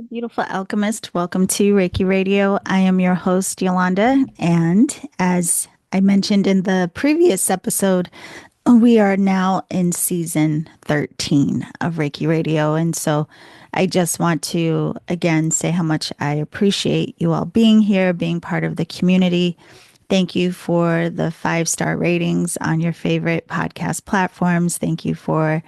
Beautiful alchemist, welcome to Reiki Radio. I am your host, Yolanda. And as I mentioned in the previous episode, we are now in season 13 of Reiki Radio. And so I just want to again say how much I appreciate you all being here, being part of the community. Thank you for the 5-star ratings on your favorite podcast platforms. Thank you for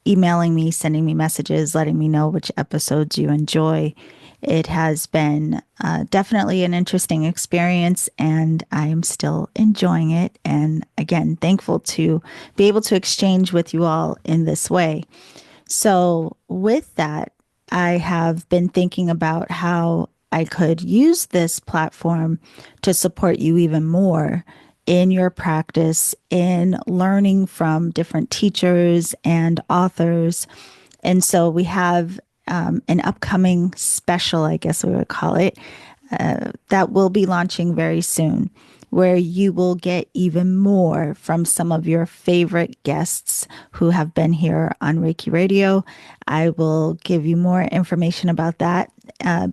emailing me, sending me messages, letting me know which episodes you enjoy. It has been definitely an interesting experience, and I'm still enjoying it. And again, thankful to be able to exchange with you all in this way. So, with that, I have been thinking about how I could use this platform to support you even more in your practice, in learning from different teachers and authors. And so we have an upcoming special, I guess we would call it, that will be launching very soon, where you will get even more from some of your favorite guests who have been here on Reiki Radio. I will give you more information about that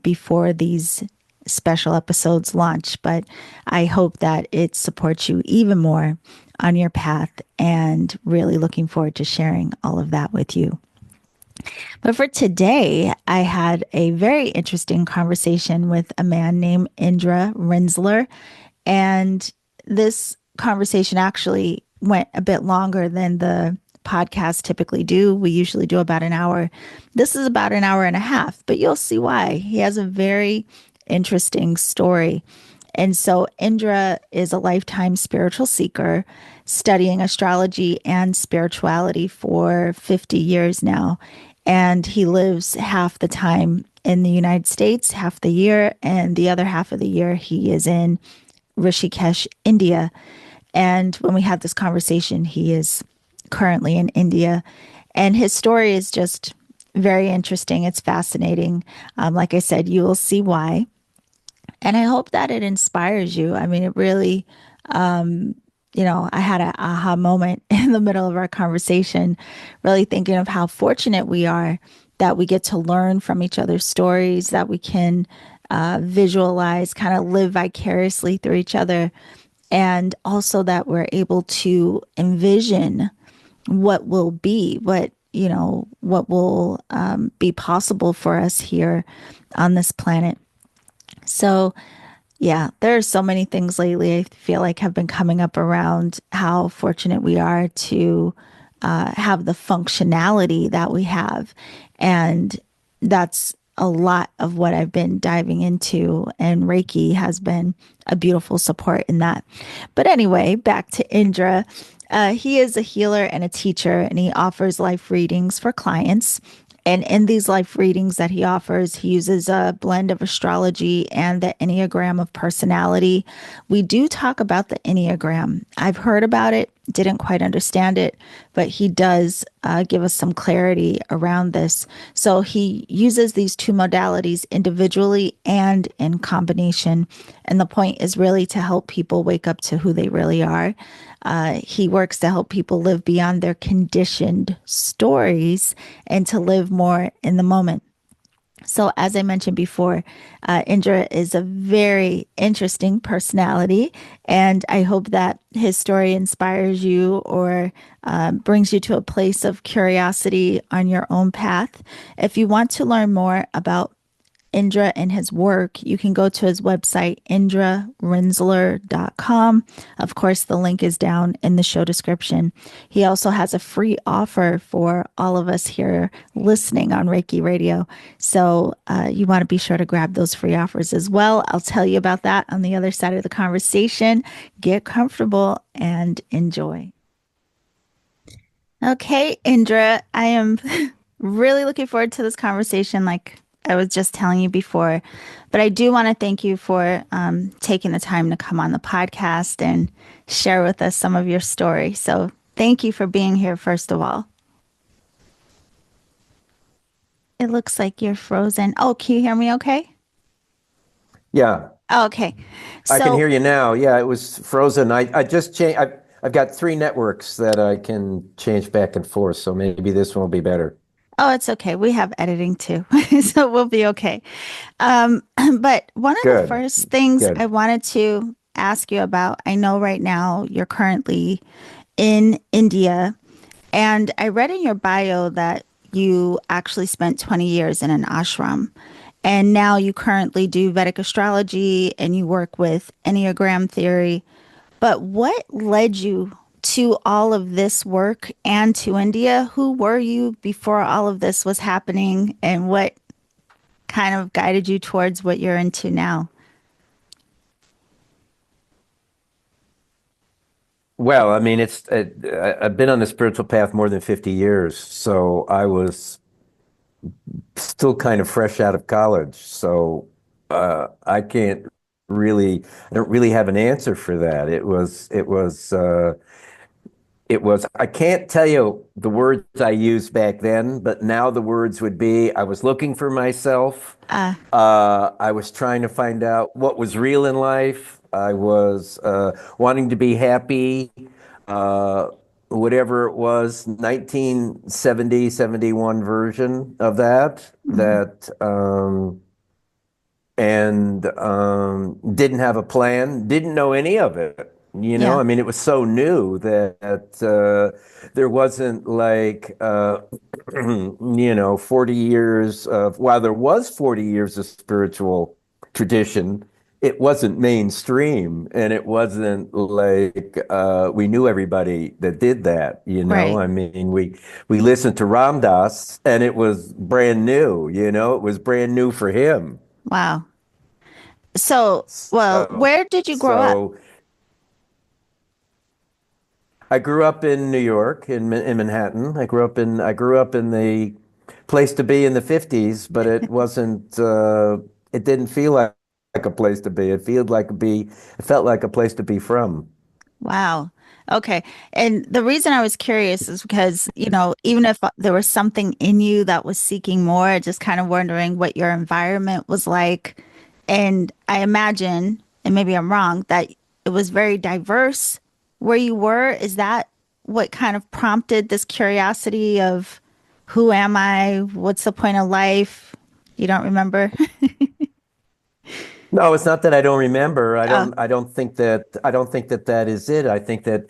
before these special episodes launch, but I hope that it supports you even more on your path, and really looking forward to sharing all of that with you. But for today, I had a very interesting conversation with a man named Indra Rinzler. And this conversation actually went a bit longer than the podcasts typically do. We usually do about an hour. This is about an hour and a half, but you'll see why. He has a very interesting story. And so Indra is a lifetime spiritual seeker, studying astrology and spirituality for 50 years now. And he lives half the time in the United States, half the year, and the other half of the year he is in Rishikesh, India. And when we had this conversation, he is currently in India. And his story is just very interesting. It's fascinating. Like I said, you will see why. And I hope that it inspires you. I mean, it really, I had an aha moment in the middle of our conversation, really thinking of how fortunate we are that we get to learn from each other's stories, that we can visualize, kind of live vicariously through each other, and also that we're able to envision what will be, what will be possible for us here on this planet. So, yeah, there are so many things lately I feel like have been coming up around how fortunate we are to have the functionality that we have. And that's a lot of what I've been diving into. And Reiki has been a beautiful support in that. But anyway, back to Indra. He is a healer and a teacher, and he offers life readings for clients. And in these life readings that he offers, he uses a blend of astrology and the Enneagram of Personality. We do talk about the Enneagram. I've heard about it, didn't quite understand it, but he does give us some clarity around this. So he uses these two modalities individually and in combination. And the point is really to help people wake up to who they really are. He works to help people live beyond their conditioned stories and to live more in the moment. So, as I mentioned before, Indra is a very interesting personality, and I hope that his story inspires you or brings you to a place of curiosity on your own path. If you want to learn more about Indra and his work, you can go to his website, indrarinzler.com. Of course, the link is down in the show description. He also has a free offer for all of us here listening on Reiki Radio. So you want to be sure to grab those free offers as well. I'll tell you about that on the other side of the conversation. Get comfortable and enjoy. Okay, Indra, I am really looking forward to this conversation. Like I was just telling you before, but I do want to thank you for taking the time to come on the podcast and share with us some of your story. So thank you for being here, first of all. It looks like you're frozen. Oh, can you hear me okay? Yeah, Oh, okay. I can So, hear you now. Yeah, it was frozen. I just changed. I've got three networks that I can change back and forth, so maybe this one will be better. Oh, it's okay. We have editing too, so we'll be okay. Um, but one of the Good, first things I good. wanted to ask you about, I know right now you're currently in India, and I read in your bio that you actually spent 20 years in an ashram. And now you currently do Vedic astrology and you work with Enneagram theory. But what led you to all of this work and to India? Who were you before all of this was happening? And what kind of guided you towards what you're into now? Well, I mean, I've been on the spiritual path more than 50 years, so I was still kind of fresh out of college. So I can't really, I don't really have an answer for that. I can't tell you the words I used back then, but now the words would be, I was looking for myself. Uh, I was trying to find out what was real in life. I was wanting to be happy, uh, whatever it was, 1970, 71 version of that, mhm. and didn't have a plan, didn't know any of it. Yeah, I mean, it was so new that there wasn't like, 40 years while there was 40 years of spiritual tradition, it wasn't mainstream and it wasn't like we knew everybody that did that. right. I mean, we listened to Ram Dass and it was brand new, it was brand new for him. Wow. So, well, So, where did you grow up? so I grew up in New York, in Manhattan. I grew up in the place to be in the 50s, but it didn't feel like a place to be. It felt like a place to be from. Wow. Okay. And the reason I was curious is because, even if there was something in you that was seeking more, just kind of wondering what your environment was like. And I imagine, and maybe I'm wrong, that it was very diverse where you were. Is that what kind of prompted this curiosity of who am I? What's the point of life? You don't remember? No, it's not that I don't remember. Oh, I don't think that that is it. I think that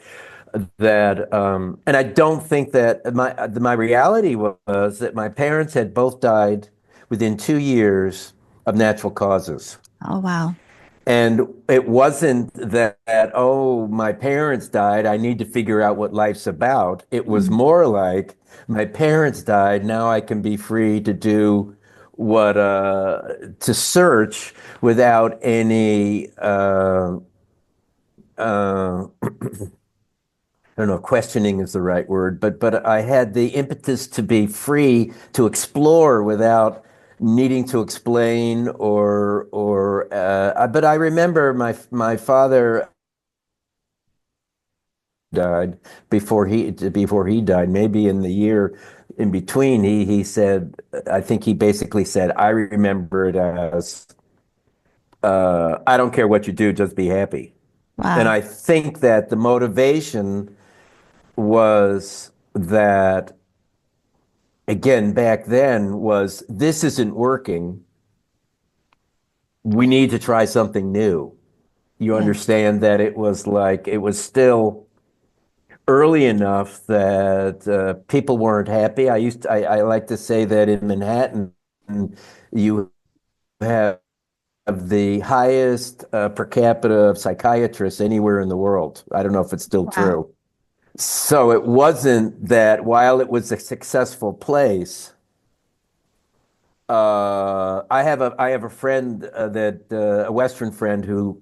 and I don't think that my reality was that my parents had both died within 2 years of natural causes. oh, wow. And it wasn't that, oh, my parents died, I need to figure out what life's about. It was Mm, more like my parents died, now I can be free to do to search without any I don't know if questioning is the right word, but I had the impetus to be free to explore without needing to explain or but I remember my father died before he died, maybe in the year in between, he said, I think he basically said, I remember it as I don't care what you do, just be happy. And wow. I think that the motivation was that, again, back then, was this isn't working. We need to try something new. You Yeah. understand that it was still early enough that people weren't happy. I like to say that in Manhattan, you have the highest per capita of psychiatrists anywhere in the world. I don't know if it's still Wow. true. So it wasn't that while it was a successful place, I have a friend a Western friend who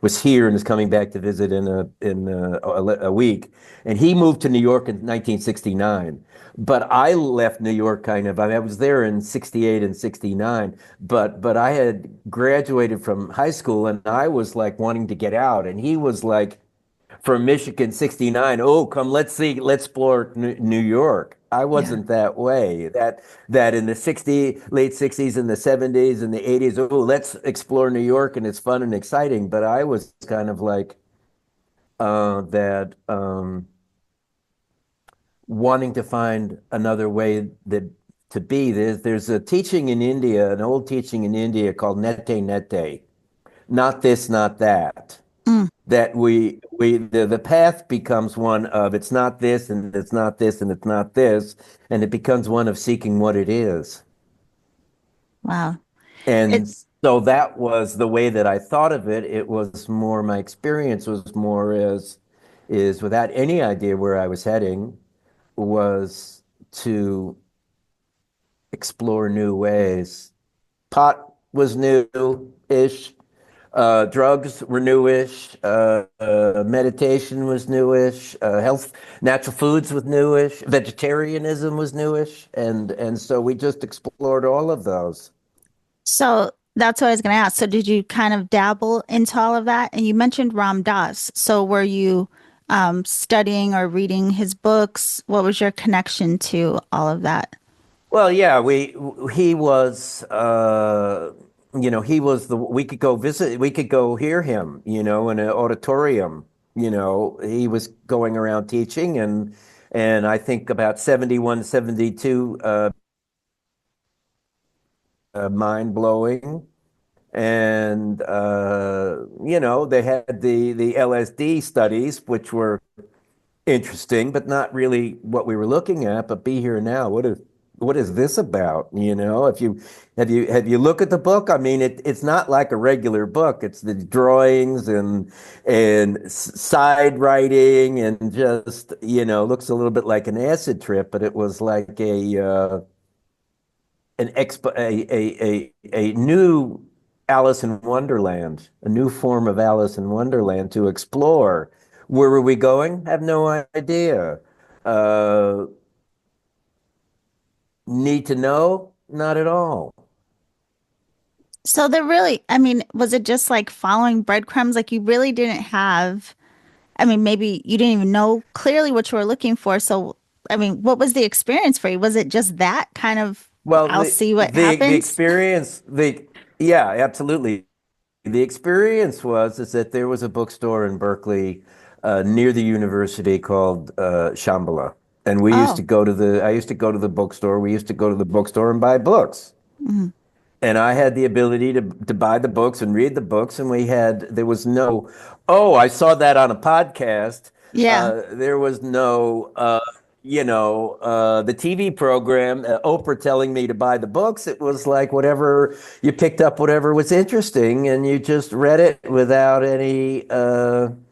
was here and is coming back to visit in a week, and he moved to New York in 1969. But I left New York kind of. I mean, I was there in 68 and 69, but I had graduated from high school and I was like wanting to get out, and he was like from Michigan 69. Oh, come, let's explore New York. I Yeah. wasn't that way. That in the late 60s and the 70s and the 80s, oh, let's explore New York and it's fun and exciting. But I was kind of like that wanting to find another way that to be. There's a teaching in India, an old teaching in India called nete nete, not this, not that. Mm, That the path becomes one of it's not this and it's not this and it's not this, and it becomes one of seeking what it is. wow. And It's so that was the way that I thought of it. It was more, my experience was more as is without any idea where I was heading, was to explore new ways. Pot was new-ish. Drugs were newish. Meditation was newish. Natural foods was newish. Vegetarianism was newish, and so we just explored all of those. so that's what I was going to ask. So did you kind of dabble into all of that? And you mentioned Ram Dass. So were you studying or reading his books? What was your connection to all of that? Well, yeah, he was he was the we could go visit, we could go hear him, in an auditorium. He was going around teaching, and I think about 71, 72, mind blowing. And they had the LSD studies, which were interesting, but not really what we were looking at. But Be Here Now, what is this about? If you have you look at the book, I mean, it's not like a regular book. It's the drawings and side writing, and just looks a little bit like an acid trip, but it was like an expo a new Alice in Wonderland, a new form of Alice in Wonderland to explore. Where were we going? Have no idea. Uh, Need to know? Not at all. So there really, I mean, was it just like following breadcrumbs? Like you really didn't have, I mean, maybe you didn't even know clearly what you were looking for. So, I mean, what was the experience for you? Was it just that kind of, Well, I'll the see what the the happens? experience, the yeah, absolutely. The experience is that there was a bookstore in Berkeley, near the university, called Shambhala, and Oh, I used to go to the bookstore. We used to go to the bookstore and buy books. mhm. And I had the ability to buy the books and read the books, and there was no, oh, I saw that on a podcast. Yeah, There was no, the TV program, Oprah telling me to buy the books. It was like whatever you picked up, whatever was interesting, and you just read it without any, and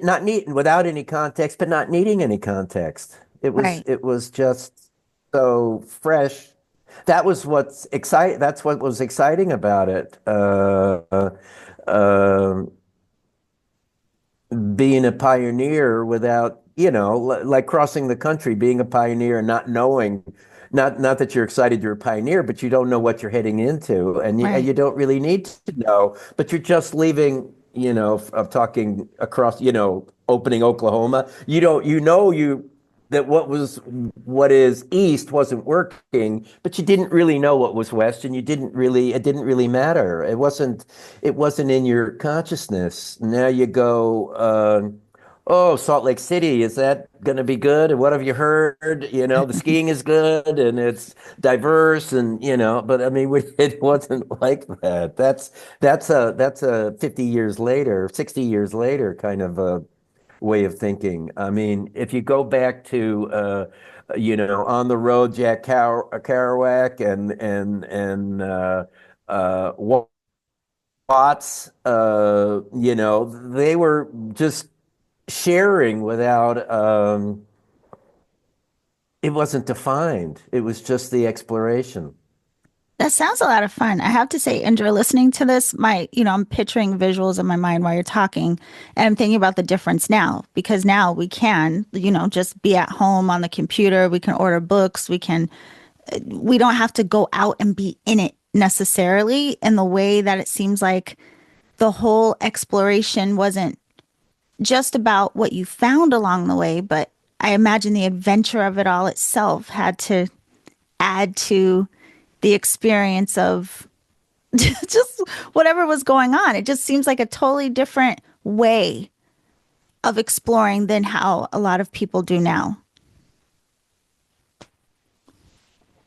not need without any context, but not needing any context. It was right. it was just so fresh. That's what was exciting about it. Um Being a pioneer without, like crossing the country, being a pioneer and not knowing, not that you're excited you're a pioneer, but you don't know what you're heading into, and Right. you don't really need to know, but you're just leaving, of talking across, opening Oklahoma. You don't, that what is east wasn't working, but you didn't really know what was west, and it didn't really matter. It wasn't in your consciousness. Now you go, oh, Salt Lake City, is that going to be good? And what have you heard? The skiing is good and it's diverse, and but I mean, it wasn't like that. That's a 50 years later, 60 years later kind of a way of thinking. I mean, if you go back to on the road, Jack Kerouac and Watts, they were just sharing without, it wasn't defined. It was just the exploration. That sounds a lot of fun. I have to say, Indra, listening to this, I'm picturing visuals in my mind while you're talking, and I'm thinking about the difference now because now we can, just be at home on the computer. We can order books. We don't have to go out and be in it necessarily in the way that it seems like the whole exploration wasn't just about what you found along the way, but I imagine the adventure of it all itself had to add to the experience of just whatever was going on. It just seems like a totally different way of exploring than how a lot of people do now.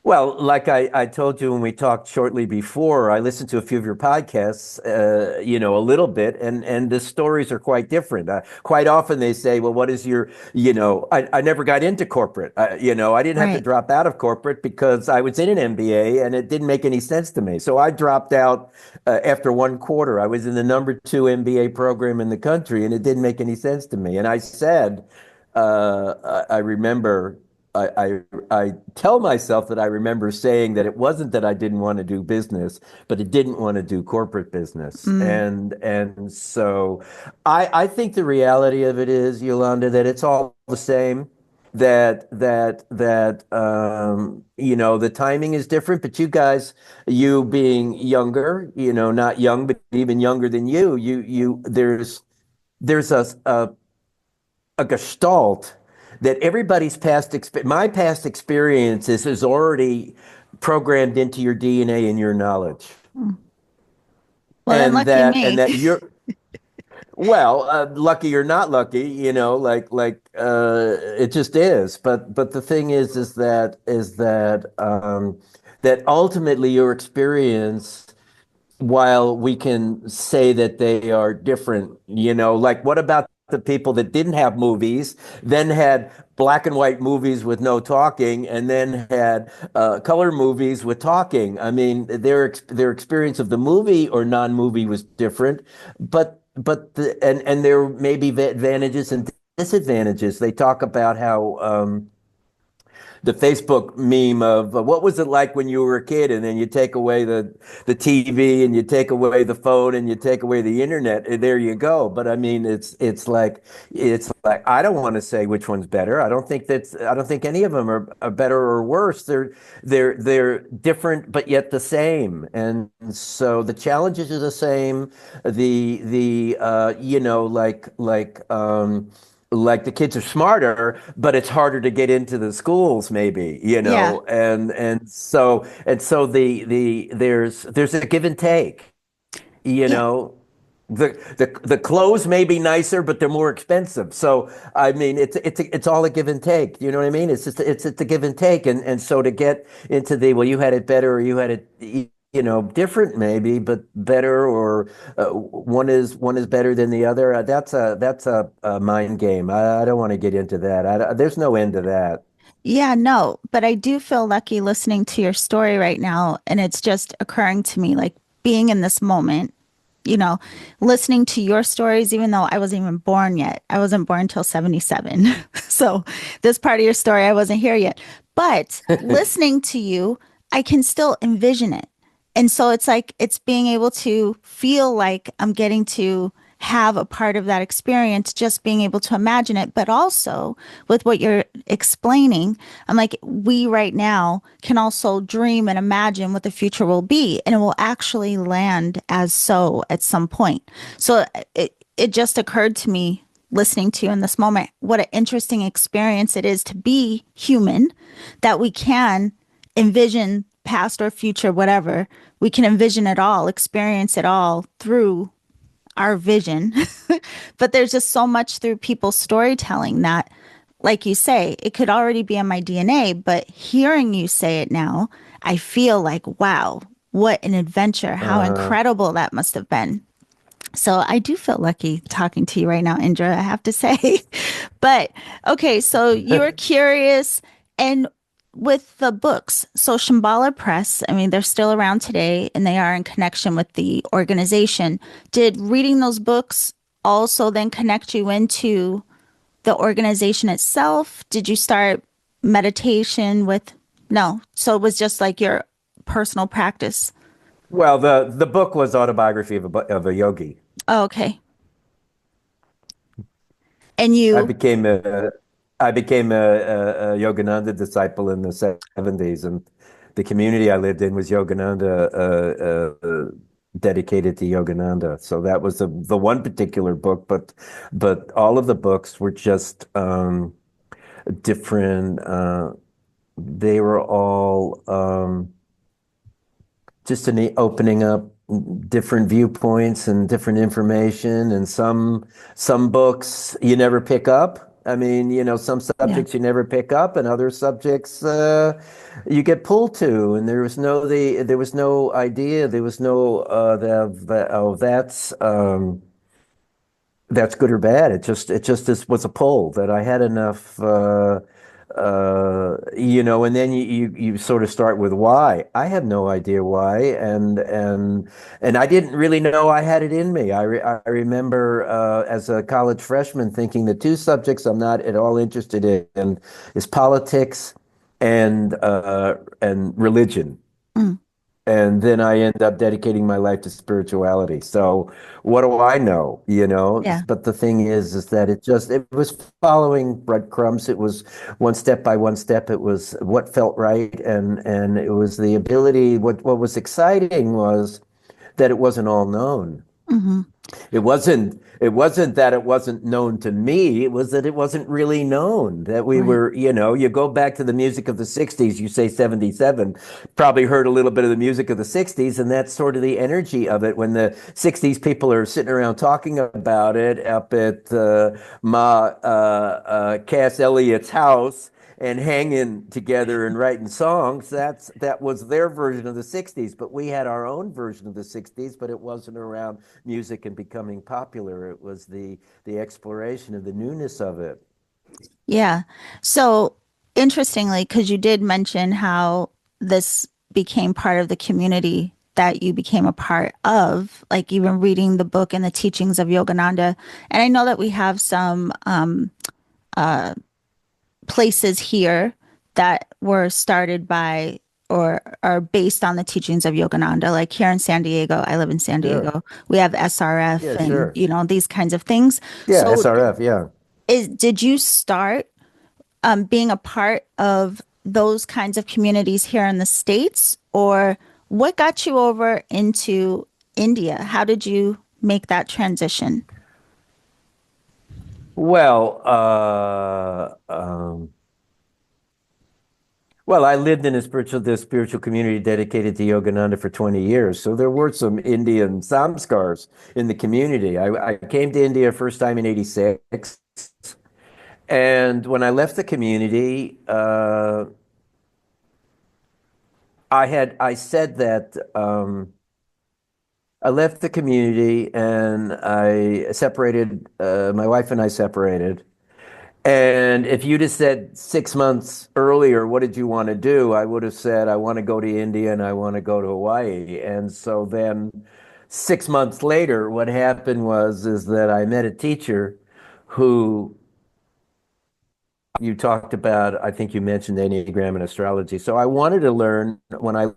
Well, like I told you when we talked shortly before, I listened to a few of your podcasts, a little bit, and the stories are quite different. Quite often they say, well, what is your, I never got into corporate. I didn't have to Right. drop out of corporate because I was in an MBA and it didn't make any sense to me. So I dropped out after one quarter. I was in the number two MBA program in the country and it didn't make any sense to me. And I said, I remember. I tell myself that I remember saying that it wasn't that I didn't want to do business, but I didn't want to do corporate business. Mm, And so I think the reality of it is, Yolanda, that it's all the same. The timing is different, but you guys, you being younger, not young, but even younger than there's a gestalt that everybody's my past experiences is already programmed into your DNA and your knowledge. mm. Well, then And lucky that and me. that you're well, lucky or not lucky, it just is. But the thing is that ultimately your experience, while we can say that they are different, like what about the people that didn't have movies, then had black and white movies with no talking, and then had color movies with talking? I mean, their experience of the movie or non-movie was different, and there may be advantages and disadvantages. They talk about how the Facebook meme of what was it like when you were a kid, and then you take away the TV and you take away the phone and you take away the internet, and there you go. But I mean, it's like I don't want to say which one's better. I don't think any of them are better or worse. They're different, but yet the same. And so the challenges are the same. The like the kids are smarter, but it's harder to get into the schools, maybe, Yeah. and so there's a give and take, you Yeah. know. The clothes may be nicer, but they're more expensive. So I mean, it's all a give and take. You know what I mean? It's a give and take, and so to get into the well, you had it better or you had it different maybe, but better or one is better than the other. That's a mind game. I don't want to get into that. There's no end to that. Yeah, no, but I do feel lucky listening to your story right now. And it's just occurring to me like being in this moment, you know, listening to your stories, even though I wasn't even born yet. I wasn't born until 77. So this part of your story, I wasn't here yet. But listening to you, I can still envision it. And so it's like it's being able to feel like I'm getting to have a part of that experience, just being able to imagine it. But also with what you're explaining, I'm like, we right now can also dream and imagine what the future will be, and it will actually land as so at some point. So it just occurred to me listening to you in this moment, what an interesting experience it is to be human, that we can envision past or future, whatever. We can envision it all, experience it all through our vision. But there's just so much through people's storytelling that, like you say, it could already be in my DNA. But hearing you say it now, I feel like, wow, what an adventure. How Uh, incredible that must have been. So I do feel lucky talking to you right now, Indra, I have to say. But okay, so you were curious and with the books. So Shambhala Press, I mean, they're still around today and they are in connection with the organization. Did reading those books also then connect you into the organization itself? Did you start meditation with no? So it was just like your personal practice. well, the book was autobiography of a yogi. Oh, okay. And I you became a I became a Yogananda disciple in the '70s, and the community I lived in was Yogananda, dedicated to Yogananda. So that was the one particular book, but all of the books were just different. They were all just an opening up different viewpoints and different information, and some books you never pick up. I mean, some Yeah. subjects you never pick up, and other subjects you get pulled to. And there was no idea, there was no oh, that's good or bad. It just was a pull that I had enough. And then you sort of start with why. I have no idea why, and I didn't really know I had it in me. I remember as a college freshman thinking the two subjects I'm not at all interested in is politics and religion. Mm. And then I end up dedicating my life to spirituality. So what do I know, Yeah. But the thing is that it was following breadcrumbs. It was one step by one step. It was what felt right. And it was the ability, what was exciting was that it wasn't all known. Hmm. It wasn't that it wasn't known to me. It was that it wasn't really known that we Right. were, you go back to the music of the 60s, you say 77, probably heard a little bit of the music of the 60s, and that's sort of the energy of it when the 60s people are sitting around talking about it up at Cass Elliott's house and hanging together and writing songs. That was their version of the 60s, but we had our own version of the 60s, but it wasn't around music and becoming popular. It was the exploration of the newness of it. Yeah. So interestingly, because you did mention how this became part of the community that you became a part of, like even reading the book and the teachings of Yogananda. And I know that we have some places here that were started by or are based on the teachings of Yogananda. Like here in San Diego, I live in San Sure. Diego. We have SRF Yeah, and sure. these kinds of things. Yeah, So, SRF, yeah. did you start being a part of those kinds of communities here in the States, or what got you over into India? How did you make that transition? Well, well, I lived in this spiritual community dedicated to Yogananda for 20 years. So there were some Indian samskars in the community. I came to India first time in 86. And when I left the community, I said that I left the community and I separated, my wife and I separated. And if you'd have said 6 months earlier, what did you want to do? I would have said, I want to go to India and I want to go to Hawaii. And so then 6 months later, what happened is that I met a teacher who you talked about, I think you mentioned Enneagram and astrology. So I wanted to learn when I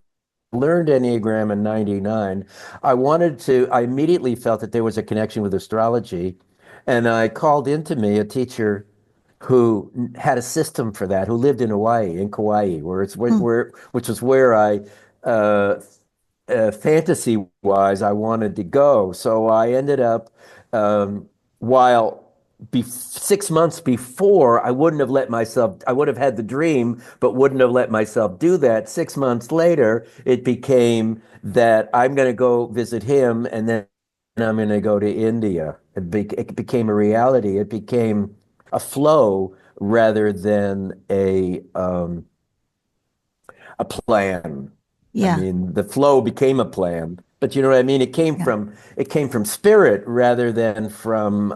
learned Enneagram in 99, I immediately felt that there was a connection with astrology. And I called into me a teacher who had a system for that, who lived in Hawaii, in Kauai, Mm. which was where uh, fantasy wise, I wanted to go. So I ended up, while 6 months before, I would have had the dream, but wouldn't have let myself do that. 6 months later, it became that I'm going to go visit him and then I'm going to go to India. It became a reality. It became a flow rather than a plan. I Yeah. mean, the flow became a plan, but you know what I mean? Yeah. It came from spirit rather than from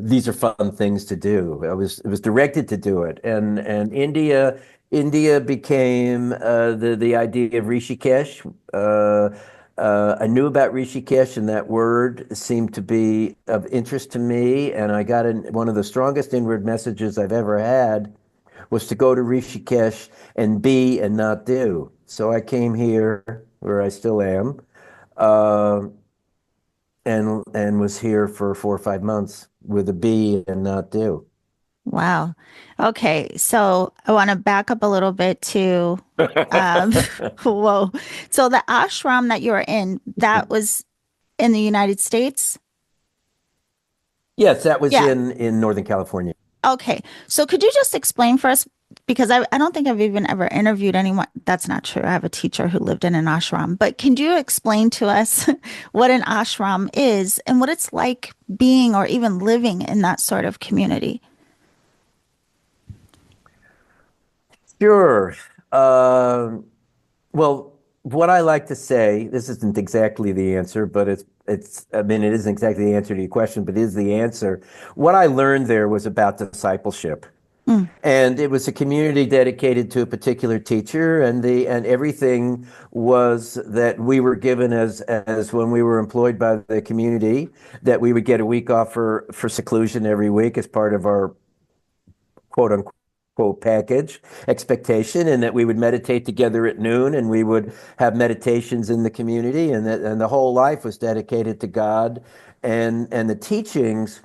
these are fun things to do. It was directed to do it. And India became the idea of Rishikesh. I knew about Rishikesh, and that word seemed to be of interest to me. And I got one of the strongest inward messages I've ever had was to go to Rishikesh and be and not do. So I came here, where I still am, uh, and was here for 4 or 5 months with a be and not do. Wow. Okay. So I want to back up a little bit to, um, whoa. So the ashram that you were in, that was in the United States? Yes, that was Yeah. in Northern California. Okay. So could you just explain for us? because I don't think I've even ever interviewed anyone. That's not true. I have a teacher who lived in an ashram. But can you explain to us what an ashram is and what it's like being or even living in that sort of community? Sure. Um, well, what I like to say, this isn't exactly the answer, but I mean, it isn't exactly the answer to your question, but it is the answer. What I learned there was about discipleship. Mm, And it was a community dedicated to a particular teacher, and everything was that we were given as when we were employed by the community, that we would get a week off for seclusion every week as part of our quote unquote package expectation, and that we would meditate together at noon, and we would have meditations in the community, and the whole life was dedicated to God and the teachings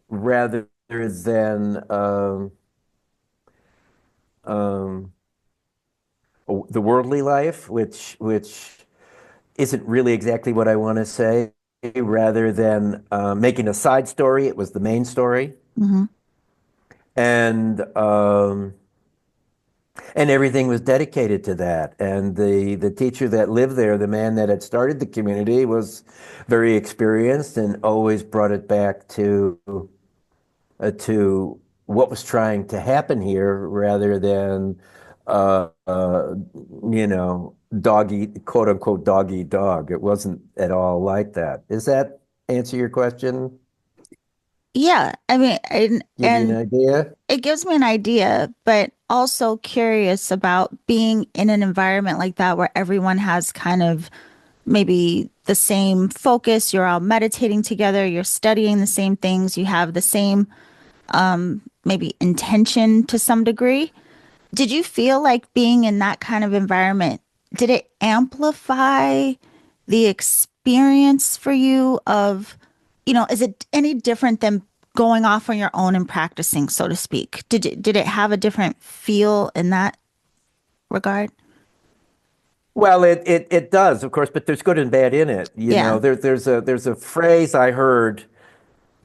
rather than um, the worldly life, which isn't really exactly what I want to say. Rather than making a side story, it was the main story, hmm and and everything was dedicated to that. And the teacher that lived there, the man that had started the community, was very experienced and always brought it back to what was trying to happen here rather than, uh, uh, dog eat, quote unquote, dog eat dog. It wasn't at all like that. Does that answer your question? Yeah, I mean, Give you an and idea? it gives me an idea, but also curious about being in an environment like that where everyone has kind of maybe the same focus. You're all meditating together, you're studying the same things, you have the same maybe intention to some degree. Did you feel like being in that kind of environment, did it amplify the experience for you of, is it any different than going off on your own and practicing, so to speak? Did it have a different feel in that regard? Well, it does, of course, but there's good and bad in it. Yeah. There's a phrase I heard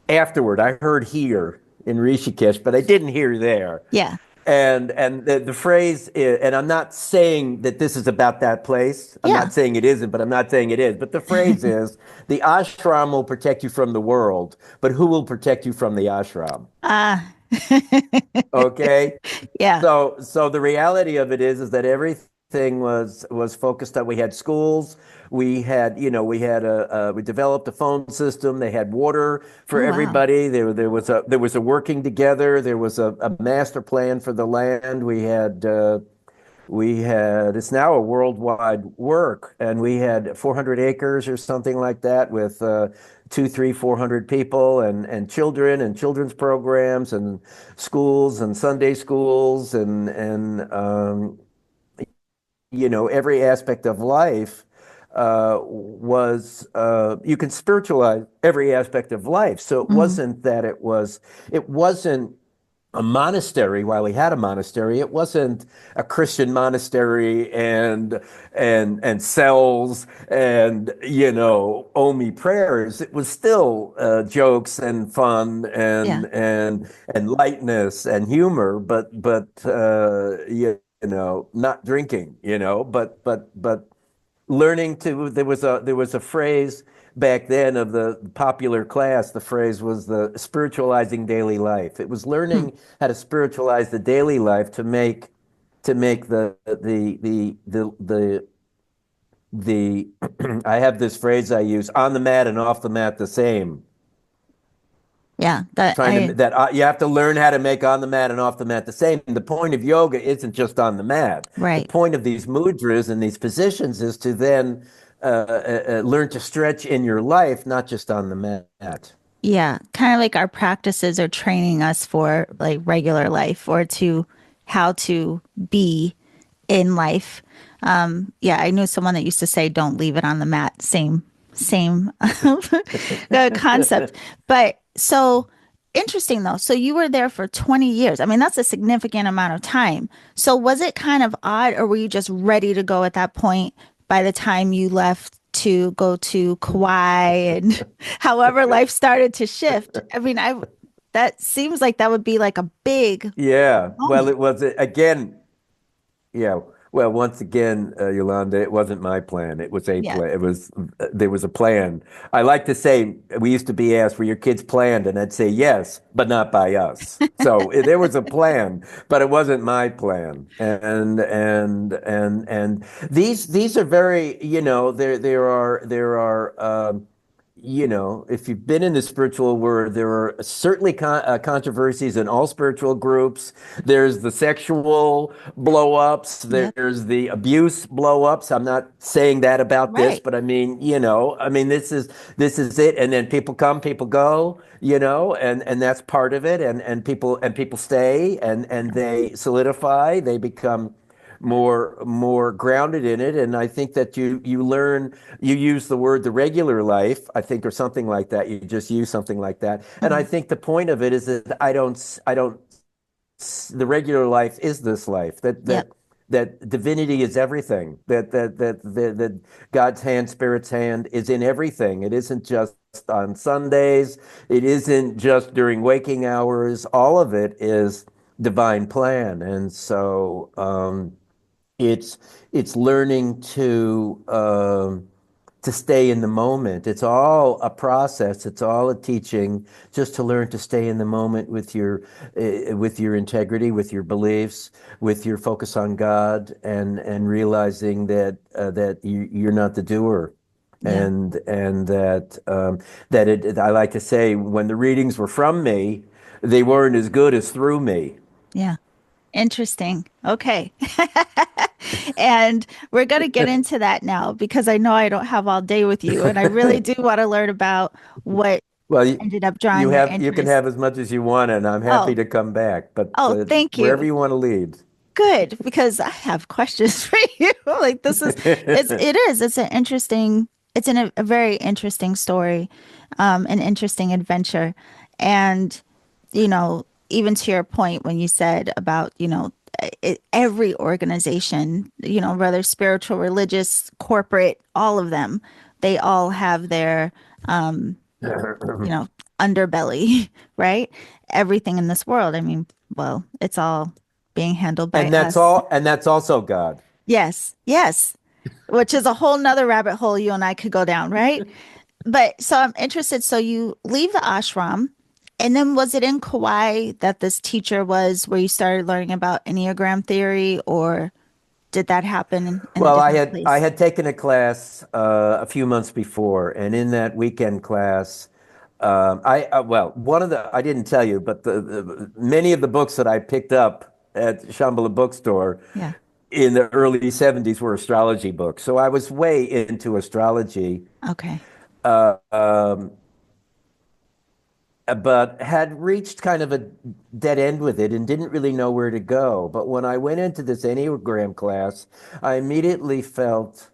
afterward. I heard here in Rishikesh, but I didn't hear there. Yeah. And the phrase is, and I'm not saying that this is about that place. I'm Yeah. not saying it isn't, but I'm not saying it is. But the phrase is, the ashram will protect you from the world, but who will protect you from the ashram? Ah. Okay. Yeah. So the reality of it is that everything was focused on. We had schools, we developed a phone system. They had water for Oh, wow. everybody. There was a working together. There was a master plan for the land. We had it's now a worldwide work, and we had 400 acres or something like that with two, three, 400 people and children and children's programs and schools and Sunday schools and every aspect of life was you can spiritualize every aspect of life. So it hmm wasn't that it wasn't a monastery. While we had a monastery, it wasn't a Christian monastery and cells and Omi prayers. It was still jokes and fun Yeah. and lightness and humor, but not drinking, but learning to there was a phrase back then of the popular class. The phrase was the spiritualizing daily life. It was Hmm. learning how to spiritualize the daily life to make the I have this phrase I use: on the mat and off the mat the same. Yeah. That Trying to I that You have to learn how to make on the mat and off the mat the same. The point of yoga isn't just on the mat. The right. point of these mudras and these positions is to then learn to stretch in your life, not just on the mat. Yeah, kind of like our practices are training us for like regular life or to how to be in life. Yeah, I knew someone that used to say, "Don't leave it on the mat." Same concept. But so interesting though. So you were there for 20 years. I mean, that's a significant amount of time. So was it kind of odd, or were you just ready to go at that point by the time you left to go to Kauai and however life started to shift? I mean, That seems like that would be like a big Yeah. Well, moment. it was again. Yeah. Well, once again, Yolanda, it wasn't my plan. It was a Yeah. plan. It was there was a plan. I like to say we used to be asked, "Were your kids planned?" And I'd say yes, but not by us. So there was a plan, but it wasn't my plan. And these are very, if you've been in the spiritual world, there are certainly controversies in all spiritual groups. There's the sexual blow-ups, Yep. there's the abuse blow-ups. I'm not saying that about this, Right. but this is it. And then people come, people go, and that's part of it. And people stay and they solidify, they become more grounded in it. And I think that you learn, you use the word the regular life, I think, or something like that. You just use something like that. And I Mhm. think the point of it is that I don't the regular life is this life, that Yep. divinity is everything, that God's hand, spirit's hand is in everything. It isn't just on Sundays, it isn't just during waking hours. All of it is divine plan. And so it's learning to stay in the moment. It's all a process. It's all a teaching, just to learn to stay in the moment with your integrity, with your beliefs, with your focus on God, and realizing that you're not the doer. Yeah. And I like to say, when the readings were from me, they weren't as good as through me. Yeah. Interesting. Okay. And we're going to get into that now because I know I don't have all day with you. And I really do want to learn about what Well, you, ended up you drawing your have you can interest. have as much as you want, and I'm happy Oh, to come back. But oh, thank wherever you. you want to lead. Good, because I have questions for you. Like this is it's an interesting a very interesting story, an interesting adventure. And even to your point when you said about, every organization, whether spiritual, religious, corporate, all of them, they all have their you know, underbelly, right? Everything in this world. I mean, well, it's all being handled by And that's us. all, and that's also God. Yes, yes, which is a whole nother rabbit hole you and I could go down, right? But so I'm interested. So you leave the ashram, and then was it in Kauai that this teacher was where you started learning about Enneagram theory, or did that happen in a Well, I different had I place? had taken a class a few months before, and in that weekend class, one of the I didn't tell you, but the many of the books that I picked up at Shambhala bookstore Yeah. in the early '70s were astrology books. So I was way into astrology. Okay. Uh, um, but had reached kind of a dead end with it and didn't really know where to go. But when I went into this Enneagram class, I immediately felt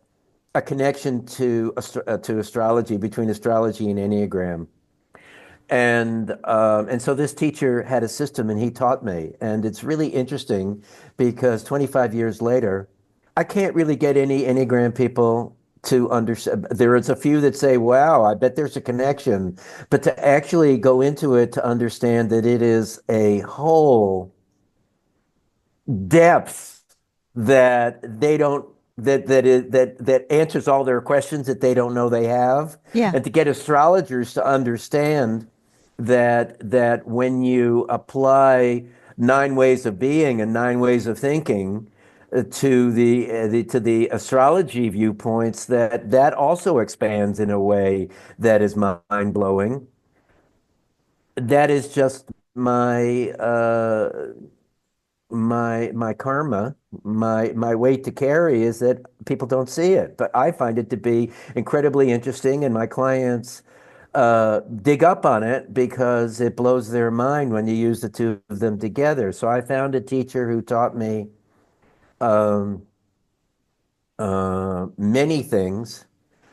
a connection to astrology, between astrology and Enneagram. And so this teacher had a system and he taught me. And it's really interesting because 25 years later, I can't really get any Enneagram people to understand. There is a few that say, wow, I bet there's a connection. But to actually go into it, to understand that it is a whole depth that they don't that answers all their questions that they don't know they have, Yeah. and to get astrologers to understand that when you apply 9 ways of being and 9 ways of thinking to the astrology viewpoints, that also expands in a way that is mind blowing. That is just my karma, my weight to carry, is that people don't see it. But I find it to be incredibly interesting, and my clients dig up on it because it blows their mind when you use the two of them together. So I found a teacher who taught me um, many things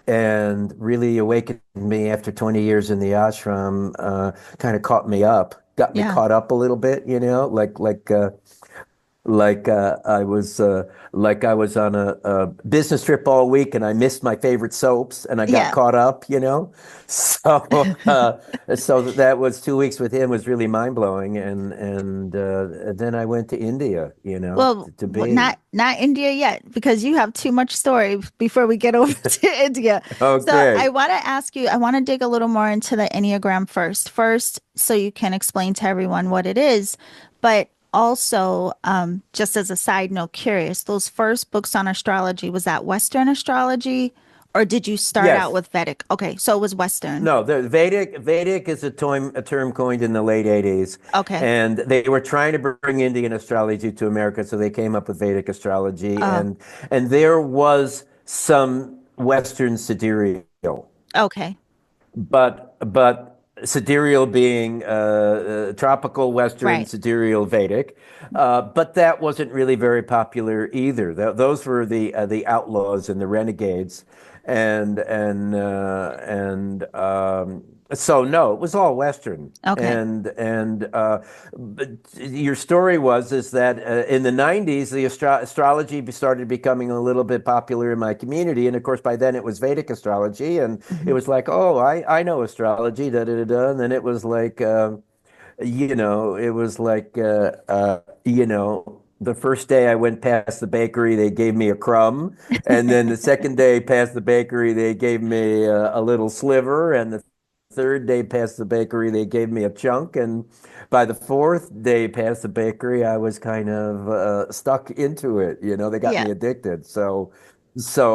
and really awakened me after 20 years in the ashram, kind of got me Yeah. caught up a little bit, like like I was on a business trip all week and I missed my favorite soaps and I got Yeah. caught up, you know. So so that was 2 weeks with him was really mind blowing, and then I went to India, you know, Well, to be. not India yet, because you have too much story before we get over to India. So I Okay. want to ask you, I want to dig a little more into the Enneagram first, so you can explain to everyone what it is. But also, just as a side note, curious, those first books on astrology, was that Western astrology, or did you start out Yes. with Vedic? Okay, so it was Western. No, the Vedic is a term coined in the late 80s, Okay. and they were trying to bring Indian astrology to America, so they came up with Vedic astrology, Uh, and there was some Western sidereal, okay. but sidereal being tropical Western, Right. sidereal Vedic, but that wasn't really very popular either. Those were the outlaws and the renegades, and so no, it was all Western. Okay. But your story is that in the 90s, the astrology started becoming a little bit popular in my community. And of course, by then it was Vedic astrology. And it Hmm. was like, oh, I know astrology, da da da da. And then it was like, it was like, the first day I went past the bakery, they gave me a crumb. And then the second day past the bakery, they gave me a little sliver. And the third day past the bakery, they gave me a chunk. And by the fourth day past the bakery, I was kind of stuck into it. They got Yeah. me addicted. So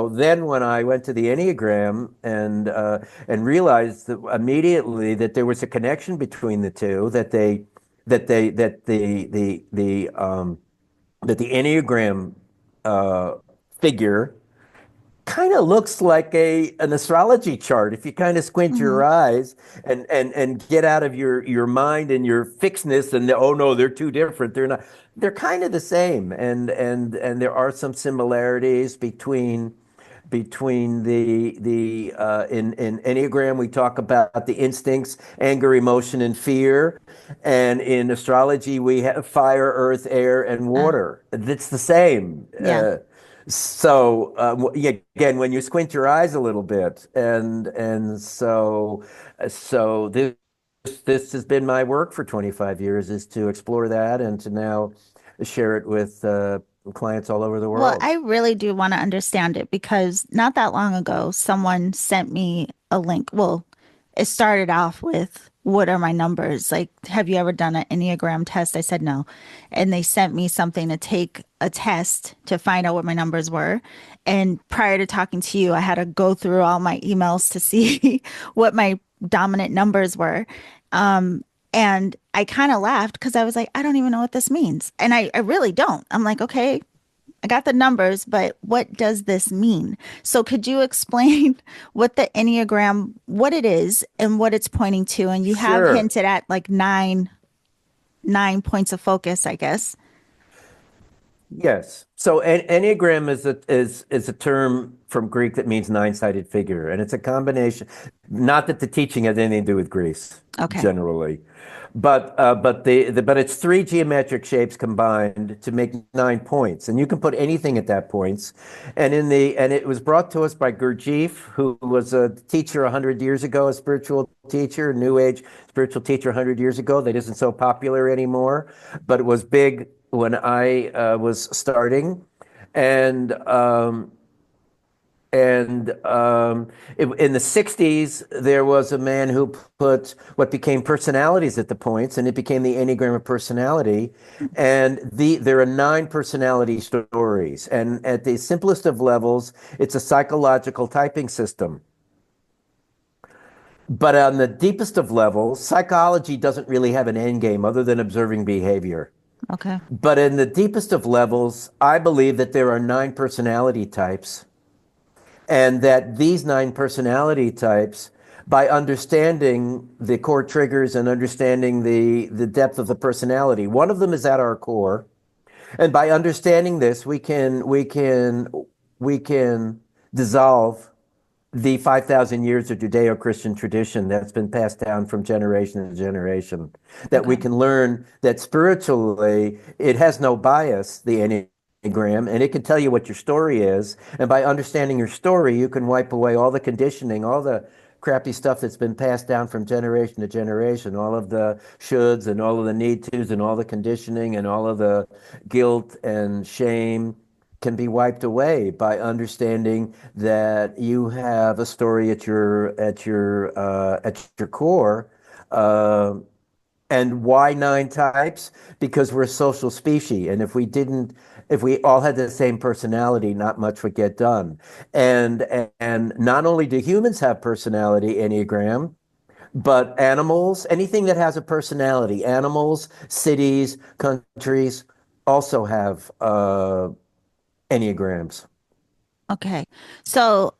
then when I went to the Enneagram and realized that immediately that there was a connection between the two, that they that the Enneagram uh, figure kind of looks like an astrology chart if you kind of squint Hmm. your eyes and get out of your mind and your fixedness and oh no, they're too different. They're not. They're kind of the same, and there are some similarities between the in Enneagram we talk about the instincts, anger, emotion, and fear, and in astrology we have fire, earth, air, and Uh, water. It's the same. yeah. Yeah, again, when you squint your eyes a little bit, and so this has been my work for 25 years, is to explore that and to now share it with clients all over the Well, world. I really do want to understand it, because not that long ago, someone sent me a link. Well, it started off with, what are my numbers? Like, have you ever done an Enneagram test? I said no. And they sent me something to take a test to find out what my numbers were. And prior to talking to you, I had to go through all my emails to see what my dominant numbers were. Um, and I kind of laughed because I was like, I don't even know what this means. And I really don't. I'm like, okay, I got the numbers, but what does this mean? So could you explain what the Enneagram, what it is and what it's pointing to? And you have Sure. hinted at like nine points of focus, I guess. Yes. So Enneagram is a term from Greek that means nine-sided figure, and it's a combination. Not that the teaching has anything to do with Greece Okay. generally, but it's three geometric shapes combined to make 9 points, and you can put anything at that points. And it was brought to us by Gurdjieff, who was a teacher 100 years ago, a spiritual teacher, New Age spiritual teacher 100 years ago. That isn't so popular anymore, but it was big when I was starting, and um, and in the 60s, there was a man who put what became personalities at the points, and it became the Enneagram of Personality. And there are 9 personality stories. And at the simplest of levels, it's a psychological typing system. But on the deepest of levels, psychology doesn't really have an end game other than observing behavior. Okay. But in the deepest of levels, I believe that there are 9 personality types, and that these 9 personality types, by understanding the core triggers and understanding the depth of the personality, one of them is at our core, and by understanding this, we can dissolve the 5,000 years of Judeo-Christian tradition that's been passed down from generation to generation. That we Okay. can learn that spiritually, it has no bias, the Enneagram, and it can tell you what your story is. And by understanding your story, you can wipe away all the conditioning, all the crappy stuff that's been passed down from generation to generation, all of the shoulds and all of the need tos and all the conditioning and all of the guilt and shame can be wiped away by understanding that you have a story at your core. Uh, and why nine types? Because we're a social species, and if we all had the same personality, not much would get done. And not only do humans have personality, Enneagram, but animals, anything that has a personality, animals, cities, countries, also have Enneagrams. Okay. So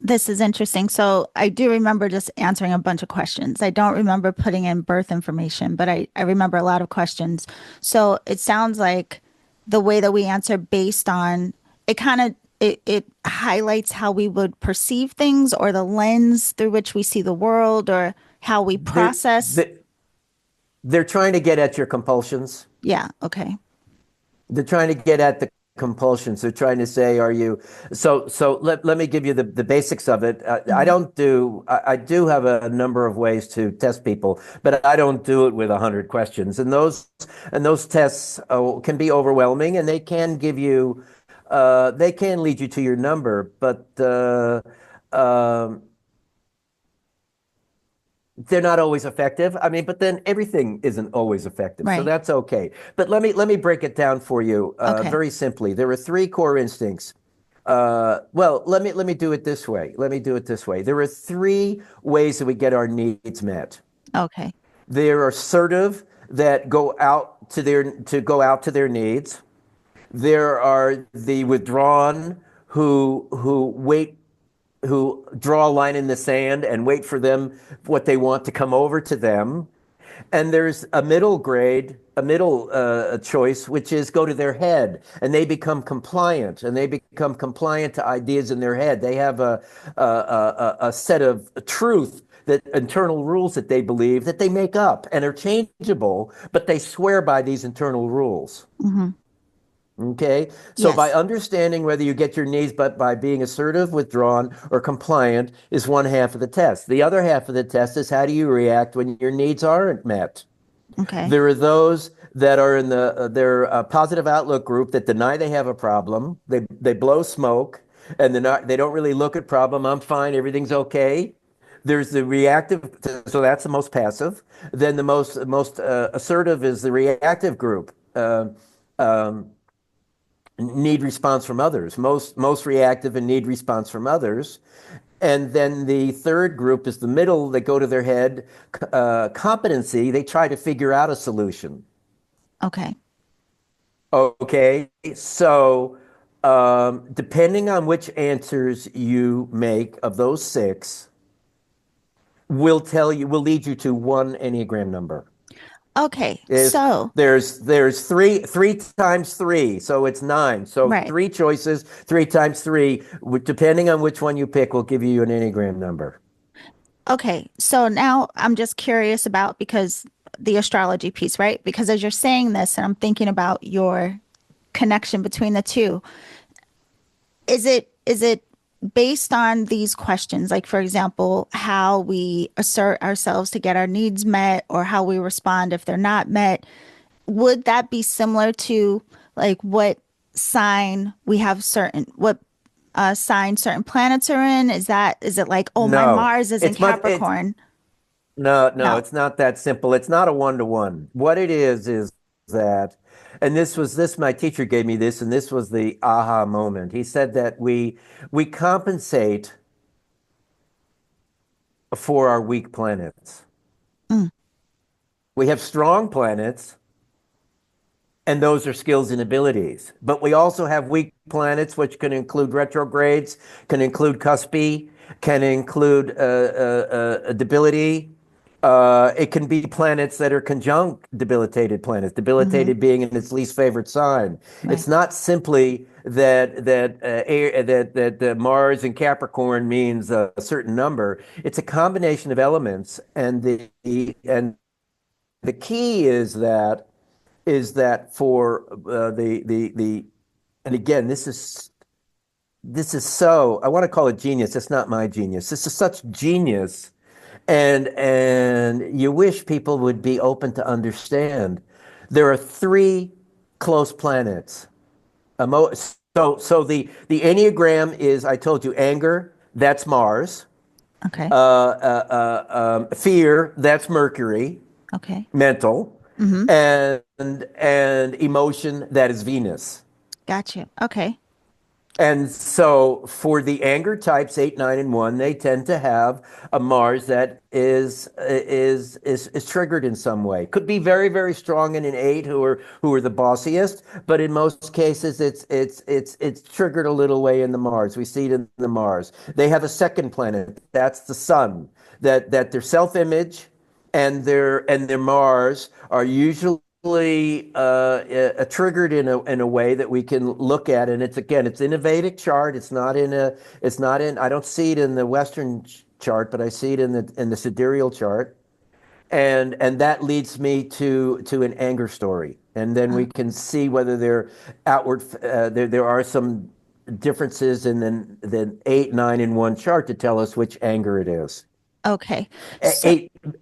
this is interesting. So I do remember just answering a bunch of questions. I don't remember putting in birth information, but I remember a lot of questions. So it sounds like the way that we answer based on it kind of it highlights how we would perceive things or the lens through which we see the world or how we They're, process. they're, they're trying to get at your compulsions. Yeah. Okay. They're trying to get at the compulsions. They're trying to say, are you? So let me give you the basics of it. I Hmm. don't do. I do have a number of ways to test people, but I don't do it with 100 questions. And those tests can be overwhelming, and they can give you. They can lead you to your number, but um, they're not always effective. I mean, but then everything isn't always effective, so Right. that's okay. But let me break it down for you Okay. very simply. There are three core instincts. Well, let me do it this way. Let me do it this way. There are three ways that we get our needs met. Okay. They're assertive that go out to their needs. There are the withdrawn who wait who draw a line in the sand and wait for them what they want to come over to them. And there's a middle grade, a middle choice, which is go to their head, and they become compliant, and they become compliant to ideas in their head. They have a set of truth, that internal rules that they believe that they make up and are changeable, but they swear by these internal rules. Hmm. Okay. So by Yes. understanding whether you get your needs, but by being assertive, withdrawn, or compliant is one half of the test. The other half of the test is how do you react when your needs aren't met? Okay. There are those that are in their positive outlook group that deny they have a problem. They blow smoke and they don't really look at problem. I'm fine. Everything's okay. There's the reactive, so that's the most passive. Then the most assertive is the reactive group. Um, Need response from others, most reactive and need response from others. And then the third group is the middle, that go to their head, competency, they try to figure out a solution. Okay. Okay, so depending on which answers you make of those six, will lead you to one Enneagram number. Okay. Is So, there's three times three, so it's nine. So right. three choices, three times three, depending on which one you pick, will give you an Enneagram number. Okay, so now I'm just curious about because the astrology piece, right? Because as you're saying this, and I'm thinking about your connection between the two, is it based on these questions? Like, for example, how we assert ourselves to get our needs met or how we respond if they're not met? Would that be similar to like what sign we have certain what sign certain planets are in? Is it like, oh, my No, Mars is in it's much. It's Capricorn? no, No. it's not that simple. It's not a one-to-one. What it is that, and this my teacher gave me this, and this was the aha moment. He said that we compensate for our weak planets. Mm, We have strong planets, and those are skills and abilities. But we also have weak planets, which can include retrogrades, can include cuspy, can include debility. It can be planets that are conjunct debilitated planets, Hmm. debilitated being in its least favorite sign. Right. It's not simply that Mars in Capricorn means a certain number. It's a combination of elements, and the key is that for the and again, this is so, I want to call it genius. It's not my genius. This is such genius. And you wish people would be open to understand. There are three close planets. Emo so the Enneagram is, I told you, anger, that's Mars. Okay. Fear, that's Mercury, Okay. mental. Hmm. And emotion, that is Venus. Got you. Okay. And so for the anger types 8, 9, and 1, they tend to have a Mars that is triggered in some way. Could be very, very strong in an 8 who are the bossiest, but in most cases it's triggered a little way in the Mars. We see it in the Mars. They have a second planet, that's the sun, that their self-image and their Mars are usually triggered in a way that we can look at, and it's in a Vedic chart. It's not in. I don't see it in the Western chart, but I see it in the sidereal chart, and that leads me to an anger story, and then Uh, we can see whether they're outward. There are some differences in the 8, 9, and 1 chart to tell us which anger it is. okay. So,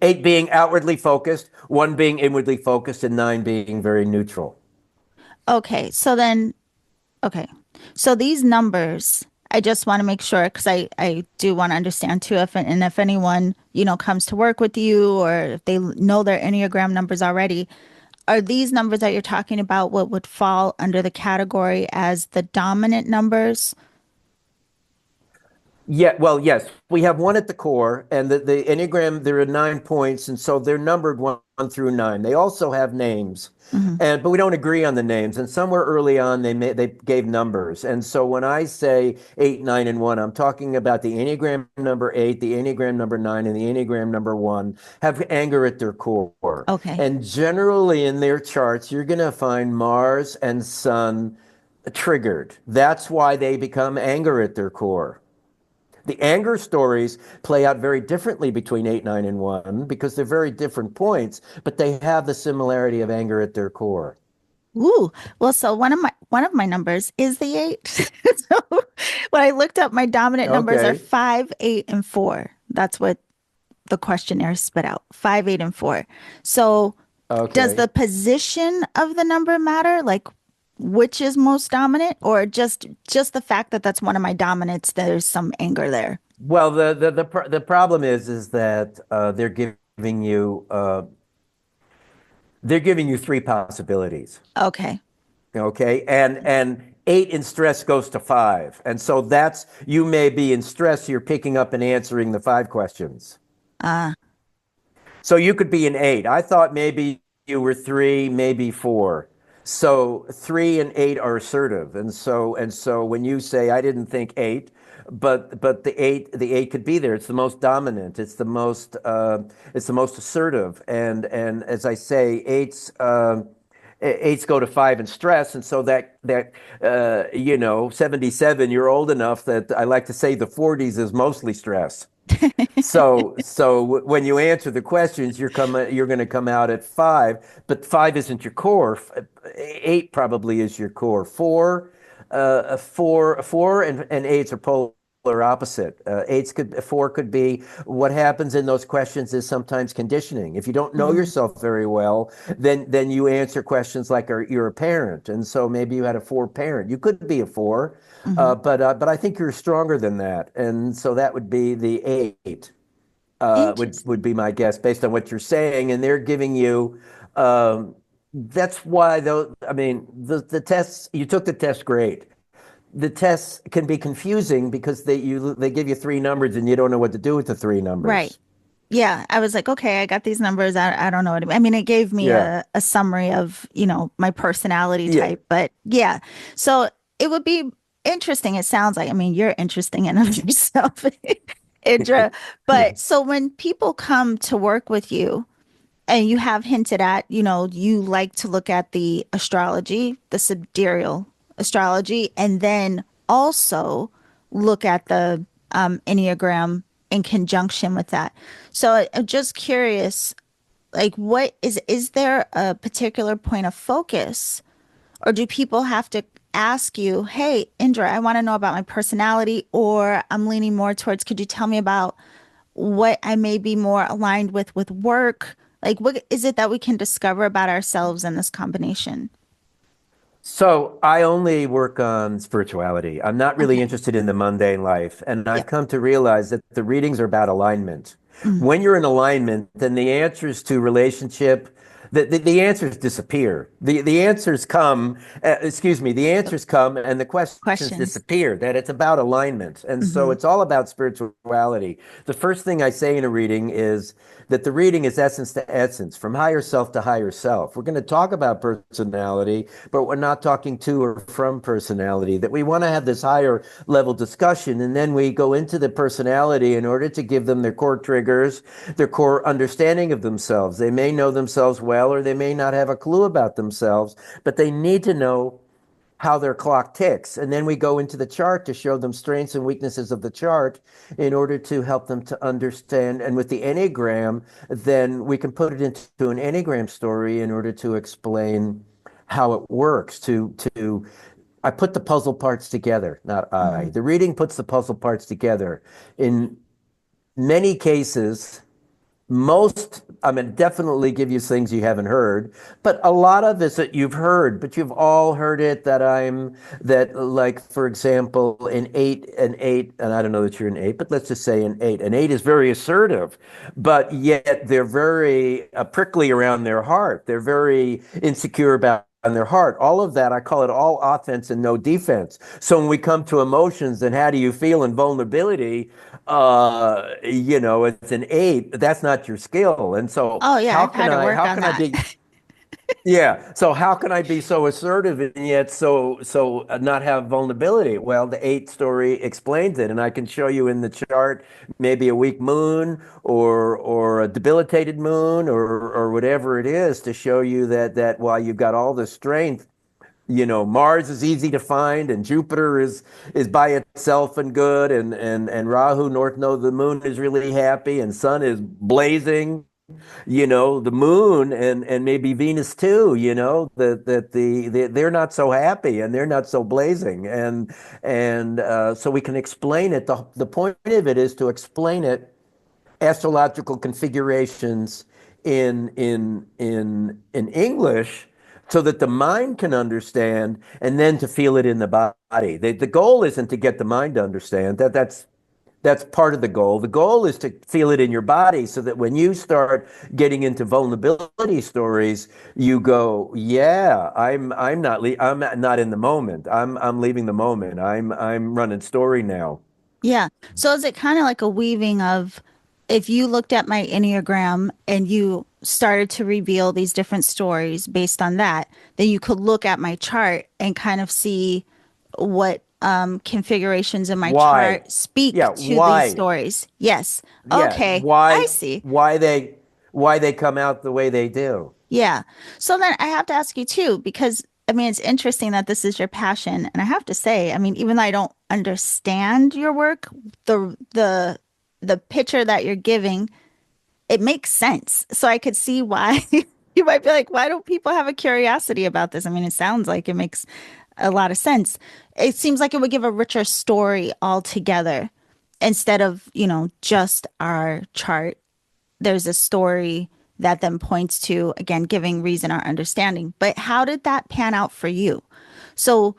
Eight being outwardly focused, 1 being inwardly focused, and 9 being very neutral. okay. So then, okay. So these numbers, I just want to make sure because I do want to understand too if and if anyone, comes to work with you or if they know their Enneagram numbers already, are these numbers that you're talking about what would fall under the category as the dominant numbers? Yeah, well, yes, we have 1 at the core, and the Enneagram, there are 9 points, and so they're numbered one through 9. They also have names, Hmm. but we don't agree on the names. And somewhere early on, they gave numbers. And so when I say 8, 9, and 1, I'm talking about the Enneagram number 8, the Enneagram number 9, and the Enneagram number 1 have anger at their core. Okay. And generally in their charts, you're going to find Mars and Sun triggered. That's why they become anger at their core. The anger stories play out very differently between 8, 9, and 1 because they're very different points, but they have the similarity of anger at their core. Ooh, well, so one of my numbers is the eight. So when I looked up, my dominant numbers are Okay. 5, 8, and 4. That's what the questionnaire spit out. 5, 8, and 4. So does the Okay. position of the number matter? Like which is most dominant, or just the fact that that's one of my dominants, there's some anger there. Well, the problem is that they're giving you 3 possibilities. Okay. Okay. And 8 in stress goes to 5. And so that's, you may be in stress, you're picking up and answering the 5 questions. Uh, So you could be an 8. I thought maybe you were 3, maybe 4. So 3 and 8 are assertive. And so when you say I didn't think 8, but the eight could be there. It's the most dominant. It's the most assertive. And as I say, eights go to 5 in stress, and so that 77. You're old enough that I like to say the 40s is mostly stress. So when you answer the questions, you're going to come out at 5, but 5 isn't your core. 8 probably is your core. Four and eights are polar opposite. 4 could be what happens in those questions is sometimes conditioning. If you don't know mm, yourself very well, then you answer questions like you're a parent, and so maybe you had a 4 parent. You could be a 4, mhm. but I think you're stronger than that, and so that would be the 8. Would Interesting. be my guess based on what you're saying, and they're giving you. That's why though. I mean, the tests, you took the test great. The tests can be confusing because they give you 3 numbers and you don't know what to do with the 3 Right. numbers. Yeah, I was like, okay, I got these numbers. I don't know what I mean, it gave me Yeah. a summary of, my personality Yeah. type, but yeah. So it would be interesting. It sounds like, I mean, you're interesting enough yourself. Indra. But so when people come to work with you, and you have hinted at, you like to look at the astrology, the sidereal astrology, and then also look at the Enneagram in conjunction with that. So I'm just curious, like, is there a particular point of focus, or do people have to ask you, hey, Indra, I want to know about my personality, or I'm leaning more towards, could you tell me about what I may be more aligned with work? Like, what is it that we can discover about ourselves in this combination? So I only work on spirituality. I'm not really Okay. interested in the mundane life. And I've Yep. come to realize that the readings are about alignment. Mm. When you're in alignment, then the answers to relationship, the answers disappear. The answers come, excuse me, the The answers come and the questions questions. disappear, that it's about alignment. And so Hmm. it's all about spirituality. The first thing I say in a reading is that the reading is essence to essence, from higher self to higher self. We're going to talk about personality, but we're not talking to or from personality, that we want to have this higher level discussion. And then we go into the personality in order to give them their core triggers, their core understanding of themselves. They may know themselves well, or they may not have a clue about themselves, but they need to know how their clock ticks. And then we go into the chart to show them strengths and weaknesses of the chart in order to help them to understand. And with the Enneagram, then we can put it into an Enneagram story in order to explain how it works. To I put the puzzle parts together, not I. Hmm. The reading puts the puzzle parts together. In many cases, most, I mean, definitely give you things you haven't heard, but a lot of this that you've heard, but you've all heard it that like, for example, an eight, and I don't know that you're an eight, but let's just say an eight. An eight is very assertive, but yet they're very prickly around their heart. They're very insecure about on their heart. All of that, I call it all offense and no defense. So when we come to emotions and how do you feel in vulnerability, it's an eight, that's not your skill. And so Oh yeah, I've had to work how on can I that. be, yeah. So how can I be so assertive and yet so not have vulnerability? Well, the eight story explains it, and I can show you in the chart maybe a weak moon or a debilitated moon or whatever it is to show you that while you've got all the strength, Mars is easy to find, and Jupiter is by itself and good, and Rahu, North Node of the moon, is really happy, and Sun is blazing. The moon and maybe Venus too. They're not so happy and they're not so blazing, and so we can explain it. The point of it is to explain it astrological configurations in English so that the mind can understand and then to feel it in the body. The goal isn't to get the mind to understand. That's part of the goal. The goal is to feel it in your body so that when you start getting into vulnerability stories, you go, yeah, I'm not in the moment. I'm leaving the moment. I'm running story now. Yeah. So is it kind of like a weaving of, if you looked at my Enneagram and you started to reveal these different stories based on that, then you could look at my chart and kind of see what configurations in my Why? chart speak Yeah, to these why? stories. Yes. Yeah, Okay. I see. why they come out the way they do. Yeah. So then I have to ask you too, because I mean, it's interesting that this is your passion. And I have to say, I mean, even though I don't understand your work, the picture that you're giving, it makes sense. So I could see why you might be like, why don't people have a curiosity about this? I mean, it sounds like it makes a lot of sense. It seems like it would give a richer story altogether instead of, just our chart. There's a story that then points to, again, giving reason or understanding. But how did that pan out for you? So,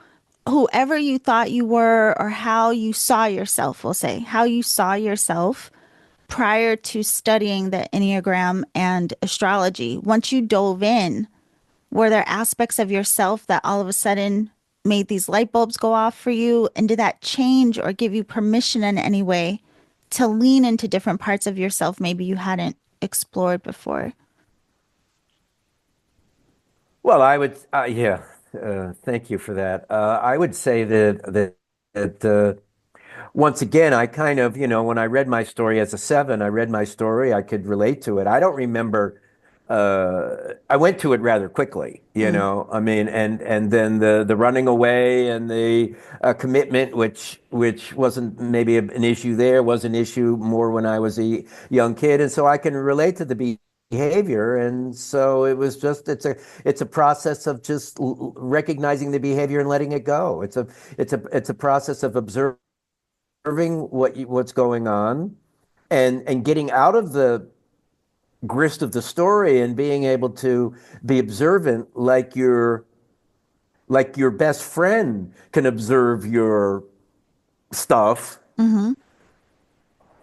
whoever you thought you were, or how you saw yourself, we'll say, how you saw yourself prior to studying the Enneagram and astrology, once you dove in, were there aspects of yourself that all of a sudden made these light bulbs go off for you? And did that change or give you permission in any way to lean into different parts of yourself maybe you hadn't explored before? Well, yeah, thank you for that. I would say that once again, I kind of, when I read my story as a seven, I read my story, I could relate to it. I don't remember, I went to it rather quickly, Mm, I mean, and then the running away and the commitment, which wasn't maybe an issue there, was an issue more when I was a young kid. And so I can relate to the behavior. And so it was just, it's a process of just recognizing the behavior and letting it go. It's a process of observing what's going on and getting out of the grist of the story and being able to be observant like your best friend can observe your stuff, mm-hmm.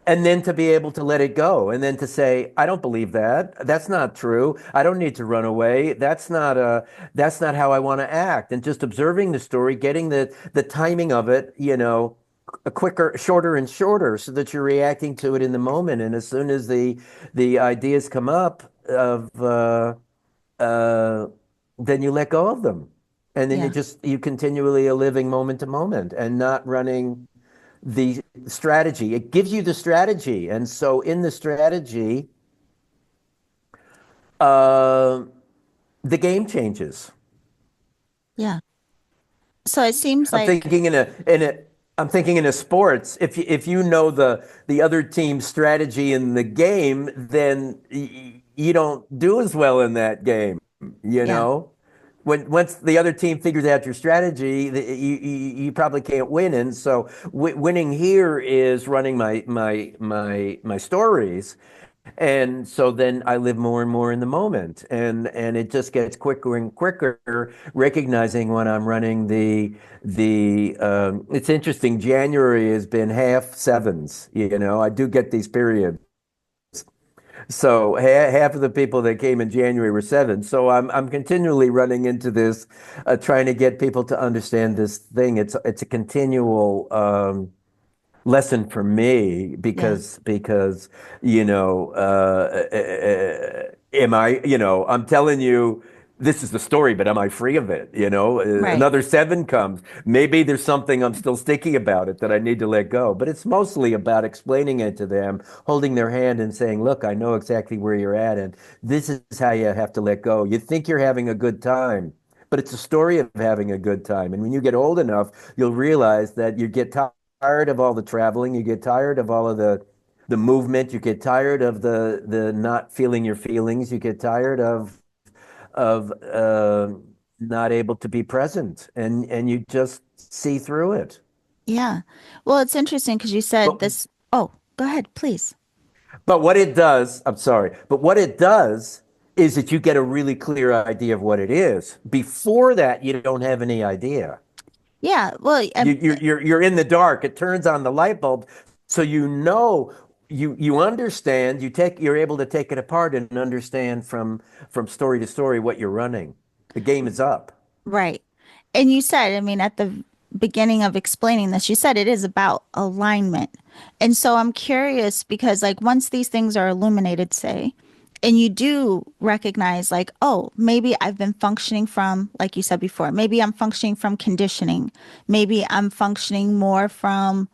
and then to be able to let it go and then to say, I don't believe that. That's not true. I don't need to run away. That's not how I want to act. And just observing the story, getting the timing of it, a quicker, shorter and shorter, so that you're reacting to it in the moment. And as soon as the ideas come up of uh, then you let go of them. And then Yeah. you continually are living moment to moment and not running the strategy. It gives you the strategy. And so in the strategy, uh, the game changes. Yeah. So it seems I'm like, thinking I'm thinking in a sports, if you know the other team's strategy in the game, then you don't do as well in that game, you yeah, know? Once the other team figures out your strategy, you probably can't win. And so winning here is running my stories, and so then I live more and more in the moment, and it just gets quicker and quicker, recognizing when I'm running the. It's interesting. January has been half sevens. I do get these periods. So half of the people that came in January were seven. So I'm continually running into this, trying to get people to understand this thing. It's a continual. Lesson for me yeah, because am I, I'm telling you this is the story, but am I free of it? right. Another seven comes, maybe there's something I'm still sticky about it that I need to let go, but it's mostly about explaining it to them, holding their hand and saying, look, I know exactly where you're at, and this is how you have to let go. You think you're having a good time, but it's a story of having a good time. And when you get old enough, you'll realize that you get tired of all the traveling, you get tired of all of the movement, you get tired of the not feeling your feelings, you get tired of not able to be present, and you just see through it. Yeah. Well, it's interesting because you said But this. Oh, go ahead, please. but what it does, I'm sorry, but what it does is that you get a really clear idea of what it is. Before that, you don't have any idea. Yeah. Well, You're in the dark. It turns on the light bulb, so you understand. You're able to take it apart and understand from story to story what you're running. The game is up. right. And you said, I mean, at the beginning of explaining this, you said it is about alignment. And so I'm curious because, like, once these things are illuminated, say, and you do recognize, like, oh, maybe I've been functioning from, like you said before, maybe I'm functioning from conditioning. Maybe I'm functioning more from,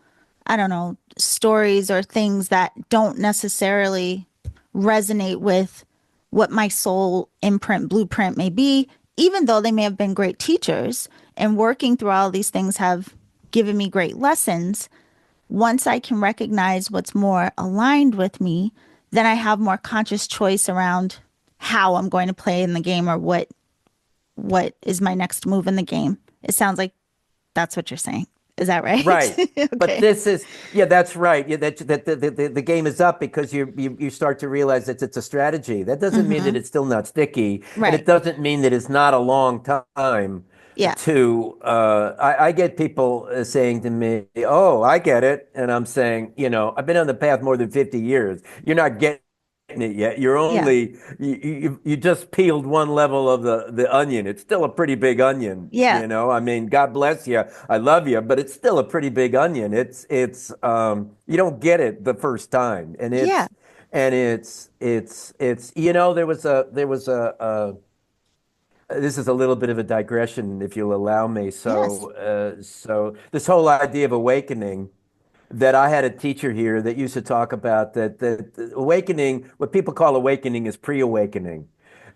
I don't know, stories or things that don't necessarily resonate with what my soul imprint blueprint may be, even though they may have been great teachers and working through all these things have given me great lessons. Once I can recognize what's more aligned with me, then I have more conscious choice around how I'm going to play in the game or what is my next move in the game. It sounds like that's what you're saying. Is that right? Right. But Okay. this is, yeah, that's right. Yeah, that the game is up because you start to realize that it's a strategy. That doesn't mean that Mm-hmm. it's still not sticky, and Right. it doesn't mean that it's not a long time Yeah. to. I get people saying to me, "Oh, I get it," and I'm saying, I've been on the path more than 50 years. You're not getting it yet. You're Yeah. only you just peeled one level of the onion. It's still a pretty big onion, Yeah. I mean, God bless you. I love you, but it's still a pretty big onion. It's you don't get it the first time, and Yeah. it's this is a little bit of a digression, if you'll allow me. Yes. So this whole idea of awakening. that I had a teacher here that used to talk about that awakening, what people call awakening is pre-awakening.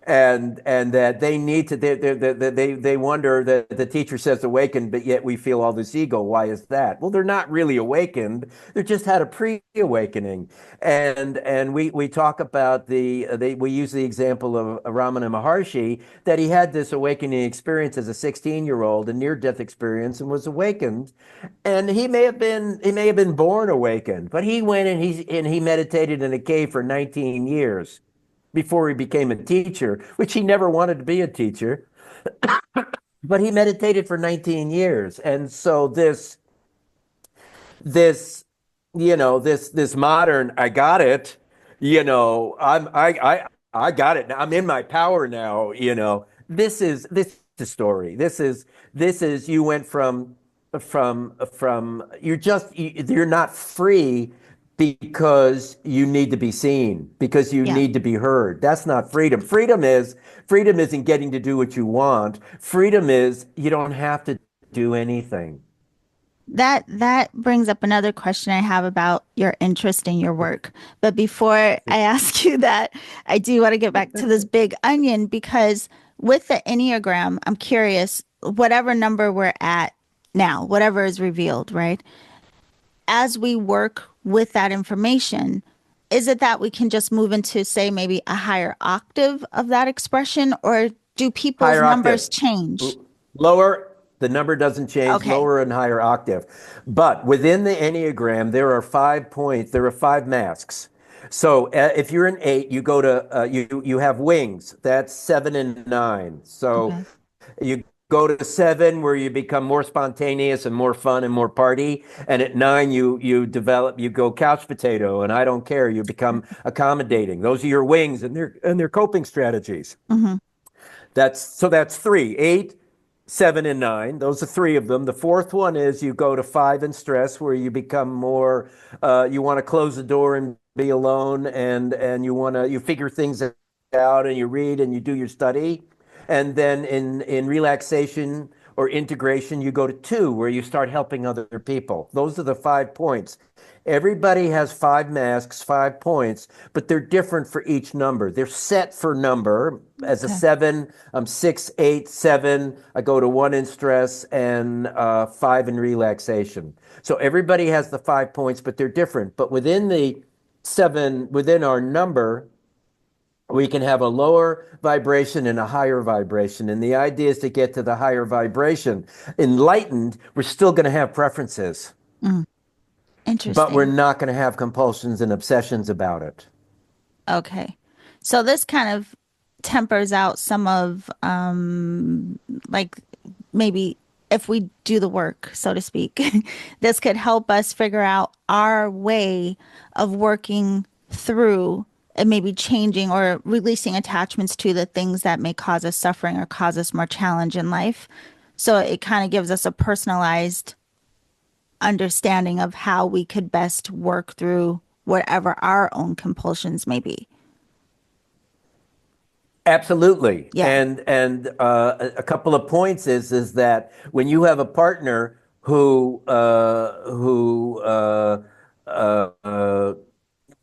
And that they need to they wonder that the teacher says awakened, but yet we feel all this ego. Why is that? Well, they're not really awakened. They just had a pre-awakening. And we talk about we use the example of Ramana Maharshi, that he had this awakening experience as a 16-year-old, a near-death experience, and was awakened. And he may have been born awakened, but he went and he meditated in a cave for 19 years before he became a teacher, which he never wanted to be a teacher, but he meditated for 19 years. And so this this modern, I got it, I got it now, I'm in my power now. This is story. This is you went from you're not free because you need to be seen, because you Yeah. need to be heard. That's not freedom. Freedom isn't getting to do what you want. Freedom is you don't have to do anything. That brings up another question I have about your interest in your work. But before I ask you that, I do want to get back to this big onion because with the Enneagram, I'm curious, whatever number we're at now, whatever is revealed, right? As we work with that information, is it that we can just move into, say, maybe a higher octave of that expression, or do people's Higher octave. numbers change? Lower, the number doesn't change, Okay. lower and higher octave. But within the Enneagram, there are 5 points, there are 5 masks. So if you're an 8, you go to you have wings. That's 7 and 9. So Okay. you go to 7 where you become more spontaneous and more fun and more party. And at 9, you go couch potato and I don't care. You become accommodating. Those are your wings and their coping strategies. Hmm. That's 3, 8, 7, and 9. Those are 3 of them. The fourth one is you go to 5 in stress, where you become more. You want to close the door and be alone, and you figure things out, and you read and you do your study, and then in relaxation or integration, you go to 2, where you start helping other people. Those are the 5 points. Everybody has 5 masks, 5 points, but they're different for each number. They're set for number. As a Okay. 7, I'm 6, 8, 7. I go to 1 in stress and 5 in relaxation. So everybody has the 5 points, but they're different. But within the 7, within our number, we can have a lower vibration and a higher vibration. And the idea is to get to the higher vibration. Enlightened, we're still going to have preferences, Mm. but we're Interesting. not going to have compulsions and obsessions about it. Okay. So this kind of tempers out some of like maybe if we do the work, so to speak, this could help us figure out our way of working through and maybe changing or releasing attachments to the things that may cause us suffering or cause us more challenge in life. So it kind of gives us a personalized understanding of how we could best work through whatever our own compulsions may be. Absolutely. Yeah. And a couple of points is that when you have a partner who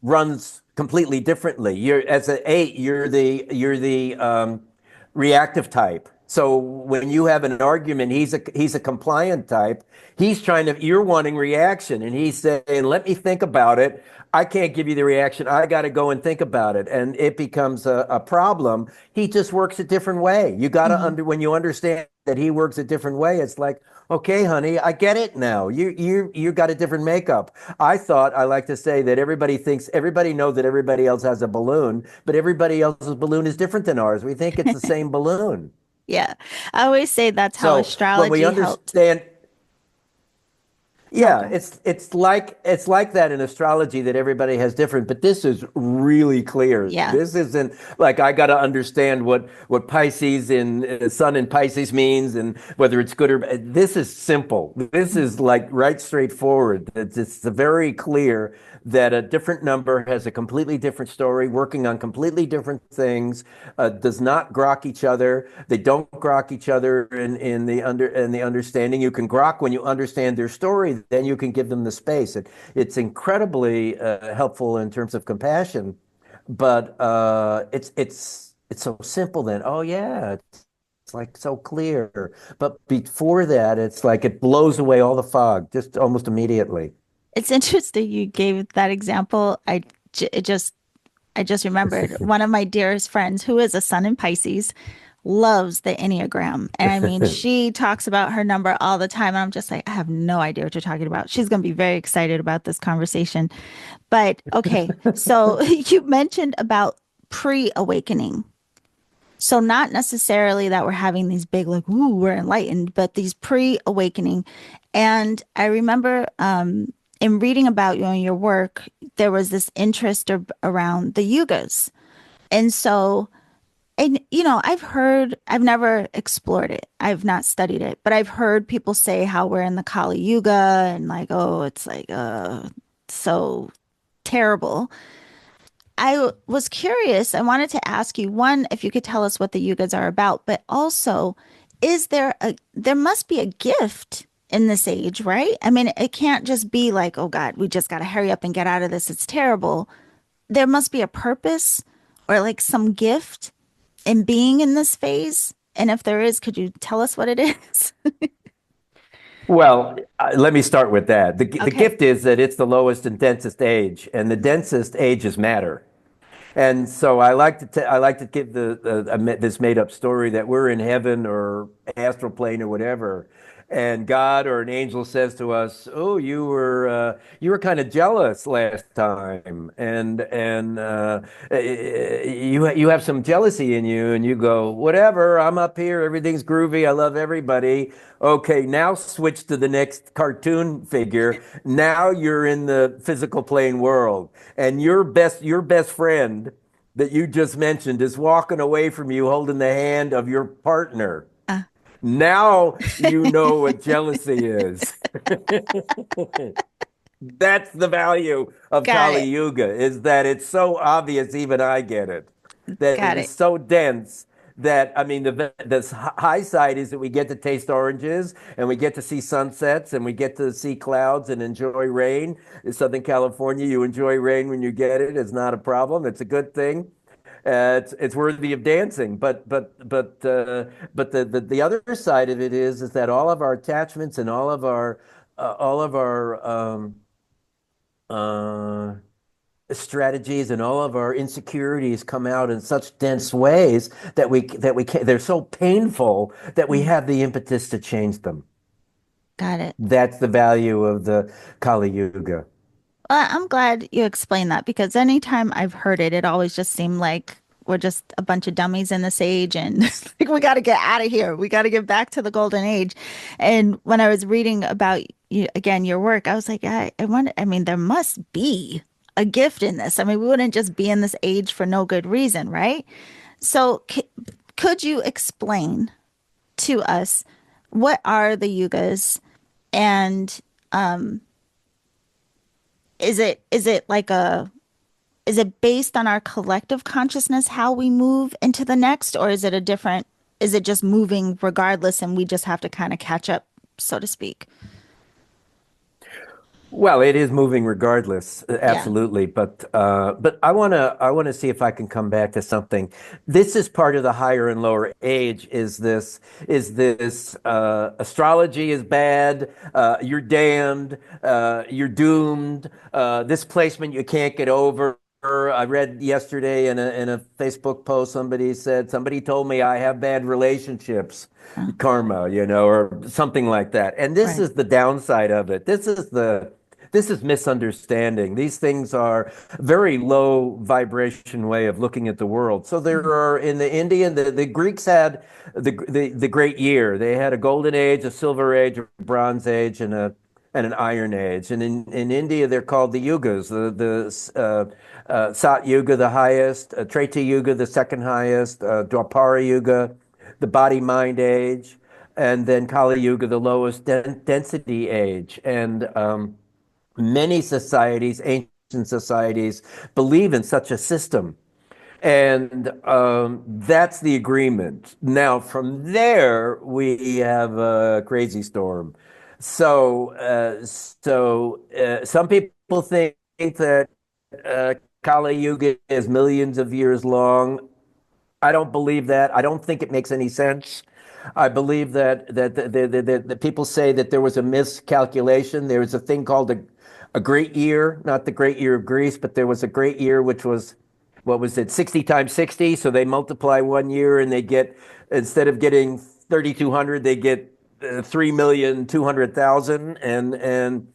runs completely differently. You're as an 8, you're the reactive type. So when you have an argument, he's a compliant type. You're wanting reaction, and he's saying, "Let me think about it. I can't give you the reaction. I got to go and think about it," and it becomes a problem. He just works a different way. You got to Hmm. when you understand that he works a different way, it's like, okay, honey, I get it now. You got a different makeup. I like to say that everybody knows that everybody else has a balloon, but everybody else's balloon is different than ours. We think it's the same balloon. Yeah. I always say that's how So when we astrology helped. understand No, yeah, go. it's like that in astrology, that everybody has different, but this is really clear. Yeah. This isn't like I got to understand what Pisces in Sun in Pisces means and whether it's good or bad. This is simple. This is like right straightforward. It's very clear that a different number has a completely different story, working on completely different things, does not grok each other. They don't grok each other in the understanding. You can grok when you understand their story. then you can give them the space. It's incredibly helpful in terms of compassion, but it's so simple then. Oh yeah, it's like so clear. But before that, it's like it blows away all the fog just almost immediately. It's interesting you gave that example. It just I just remembered one of my dearest friends who is a sun in Pisces loves the Enneagram. And I mean, she talks about her number all the time. And I'm just like, I have no idea what you're talking about. She's going to be very excited about this conversation. But okay, so you mentioned about pre-awakening. So not necessarily that we're having these big like, ooh, we're enlightened, but these pre-awakening. And I remember in reading about you and your work, there was this interest around the yugas. And so, and I've never explored it. I've not studied it, but I've heard people say how we're in the Kali Yuga and like, oh, it's like so terrible. Was curious. I wanted to ask you, one, if you could tell us what the yugas are about, but also, there must be a gift in this age, right? I mean, it can't just be like, oh God, we just got to hurry up and get out of this. It's terrible. There must be a purpose or like some gift in being in this phase. And if there is, could you tell us what it is? Well, let me start with that. The Okay. gift is that it's the lowest and densest age, and the densest age is matter. And so I like to give this made up story that we're in heaven or astral plane or whatever, and God or an angel says to us, "Oh, you were kind of jealous last time, and you have some jealousy in you." And you go, "Whatever, I'm up here, everything's groovy, I love everybody." Okay, now switch to the next cartoon figure. Now you're in the physical plane world, and your best friend that you just mentioned is walking away from you holding the hand of your partner. Uh, Now you know what jealousy is. That's the value of got Kali it. Yuga, is that it's so obvious, even I get it, that it Got is it. so dense that, I mean, the high side is that we get to taste oranges and we get to see sunsets and we get to see clouds and enjoy rain. In Southern California, you enjoy rain when you get it. It's not a problem. It's a good thing. It's worthy of dancing, but the other side of it is that all of our attachments and all of our uh, strategies and all of our insecurities come out in such dense ways that we can they're so painful that we Mm, have the impetus to change them. got it. That's the value of the Kali Yuga. I'm glad you explained that because anytime I've heard it, it always just seemed like we're just a bunch of dummies in this age and like we got to get out of here. We got to get back to the golden age. And when I was reading about you, again, your work, I was like, I wonder, I mean, there must be a gift in this. I mean, we wouldn't just be in this age for no good reason, right? So, could you explain to us what are the yugas and is it like a is it based on our collective consciousness how we move into the next or is it a different is it just moving regardless and we just have to kind of catch up so to speak? Well, it is moving regardless, Yeah. absolutely. But I wanna see if I can come back to something. This is part of the higher and lower age. Is this astrology is bad? You're damned. You're doomed. This placement you can't get over. I read yesterday in a Facebook post, somebody told me I have bad relationships, Oh, karma, or something like that. And this right. is the downside of it. This is misunderstanding. These things are very low vibration way of looking at the world. So there Mm, are in the Indian, the Greeks had the great year. They had a golden age, a silver age, a bronze age, and an iron age. And in India, they're called the yugas. Sat Yuga, the highest, Treta Yuga, the second highest, Dwapara Yuga, the body mind age, and then Kali Yuga, the lowest density age. And many societies, ancient societies, believe in such a system. And that's the agreement. Now, from there, we have a crazy storm. Some people think that Kali Yuga is millions of years long. I don't believe that. I don't think it makes any sense. I believe that the people say that there was a miscalculation. There was a thing called a great year, not the great year of Greece, but there was a great year which was, what was it, 60 times 60. So they multiply one year and they get, instead of getting 3,200, they get 3,200,000.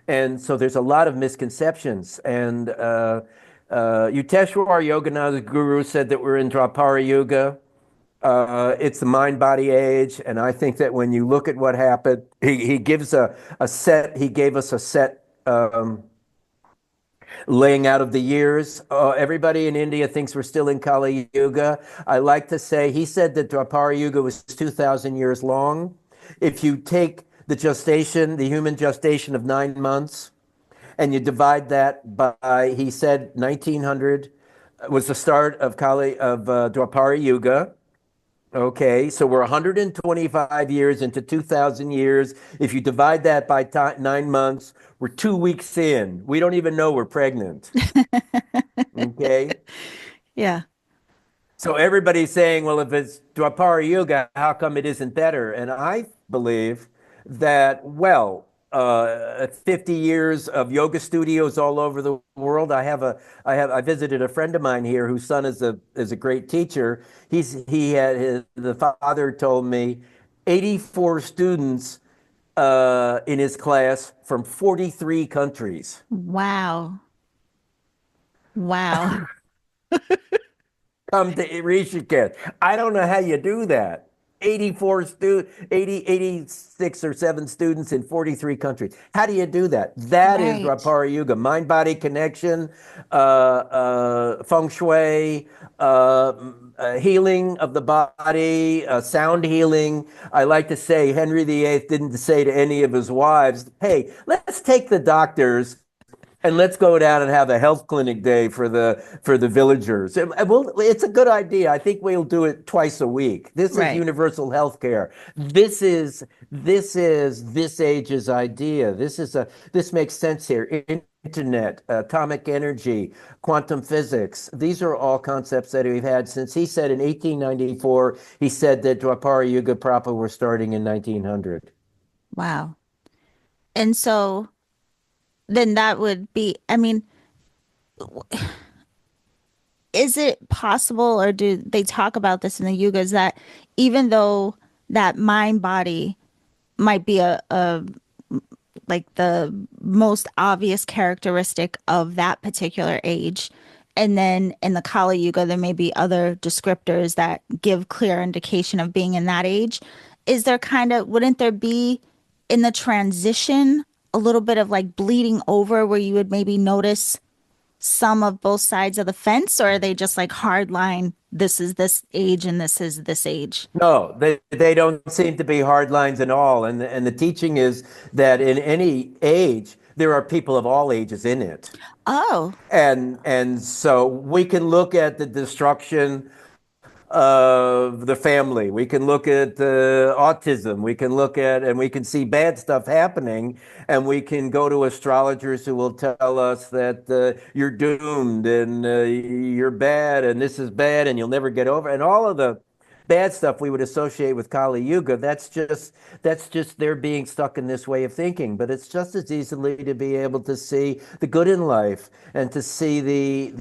And so there's a lot of misconceptions. And Yuteshwar Yogananda Guru said that we're in Dwapara Yuga. It's the mind body age. And I think that when you look at what happened, he gives a set, he gave us a set laying out of the years. Everybody in India thinks we're still in Kali Yuga. I like to say, he said that Dwapara Yuga was 2,000 years long. If you take the gestation, the human gestation of 9 months, and you divide that by, he said 1900 was the start of Dwapara Yuga. Okay, so we're 125 years into 2,000 years. If you divide that by 9 months, we're 2 weeks in. We don't even know we're pregnant. Okay. Yeah. So everybody's saying, well, if it's Dwapara Yuga, how come it isn't better? And I believe that, well, 50 years of yoga studios all over the world. I visited a friend of mine here whose son is a great teacher. The father told me 84 students in his class from 43 countries. Wow. Wow. Come to Rishikesh. I don't know how you do that. 84 86 or 7 students in 43 countries. How do you do that? That is Right. Dwapara Yuga. Mind body connection, feng shui, healing of the body, sound healing. I like to say Henry VIII didn't say to any of his wives, hey, let's take the doctors and let's go down and have a health clinic day for the villagers. It's a good idea. I think we'll do it twice a week. This is Right. universal health care. This age's idea. This makes sense here. Internet, atomic energy, quantum physics. These are all concepts that we've had since he said in 1894. He said that Dwapara Yuga proper were starting in 1900. Wow. And so then that would be, I mean, is it possible, or do they talk about this in the yugas, that even though that mind body might be a like the most obvious characteristic of that particular age, and then in the Kali Yuga there may be other descriptors that give clear indication of being in that age, is there kind of, wouldn't there be in the transition a little bit of like bleeding over where you would maybe notice some of both sides of the fence, or are they just like hard line, this is this age and this is this age? No, they don't seem to be hard lines at all. And the teaching is that in any age, there are people of all ages in it. Oh, And so we can look at the destruction of the family. We can look at autism. We can look at, and we can see bad stuff happening. And we can go to astrologers who will tell us that you're doomed and you're bad and this is bad and you'll never get over. And all of the bad stuff we would associate with Kali Yuga, that's just they're being stuck in this way of thinking. But it's just as easily to be able to see the good in life and to see the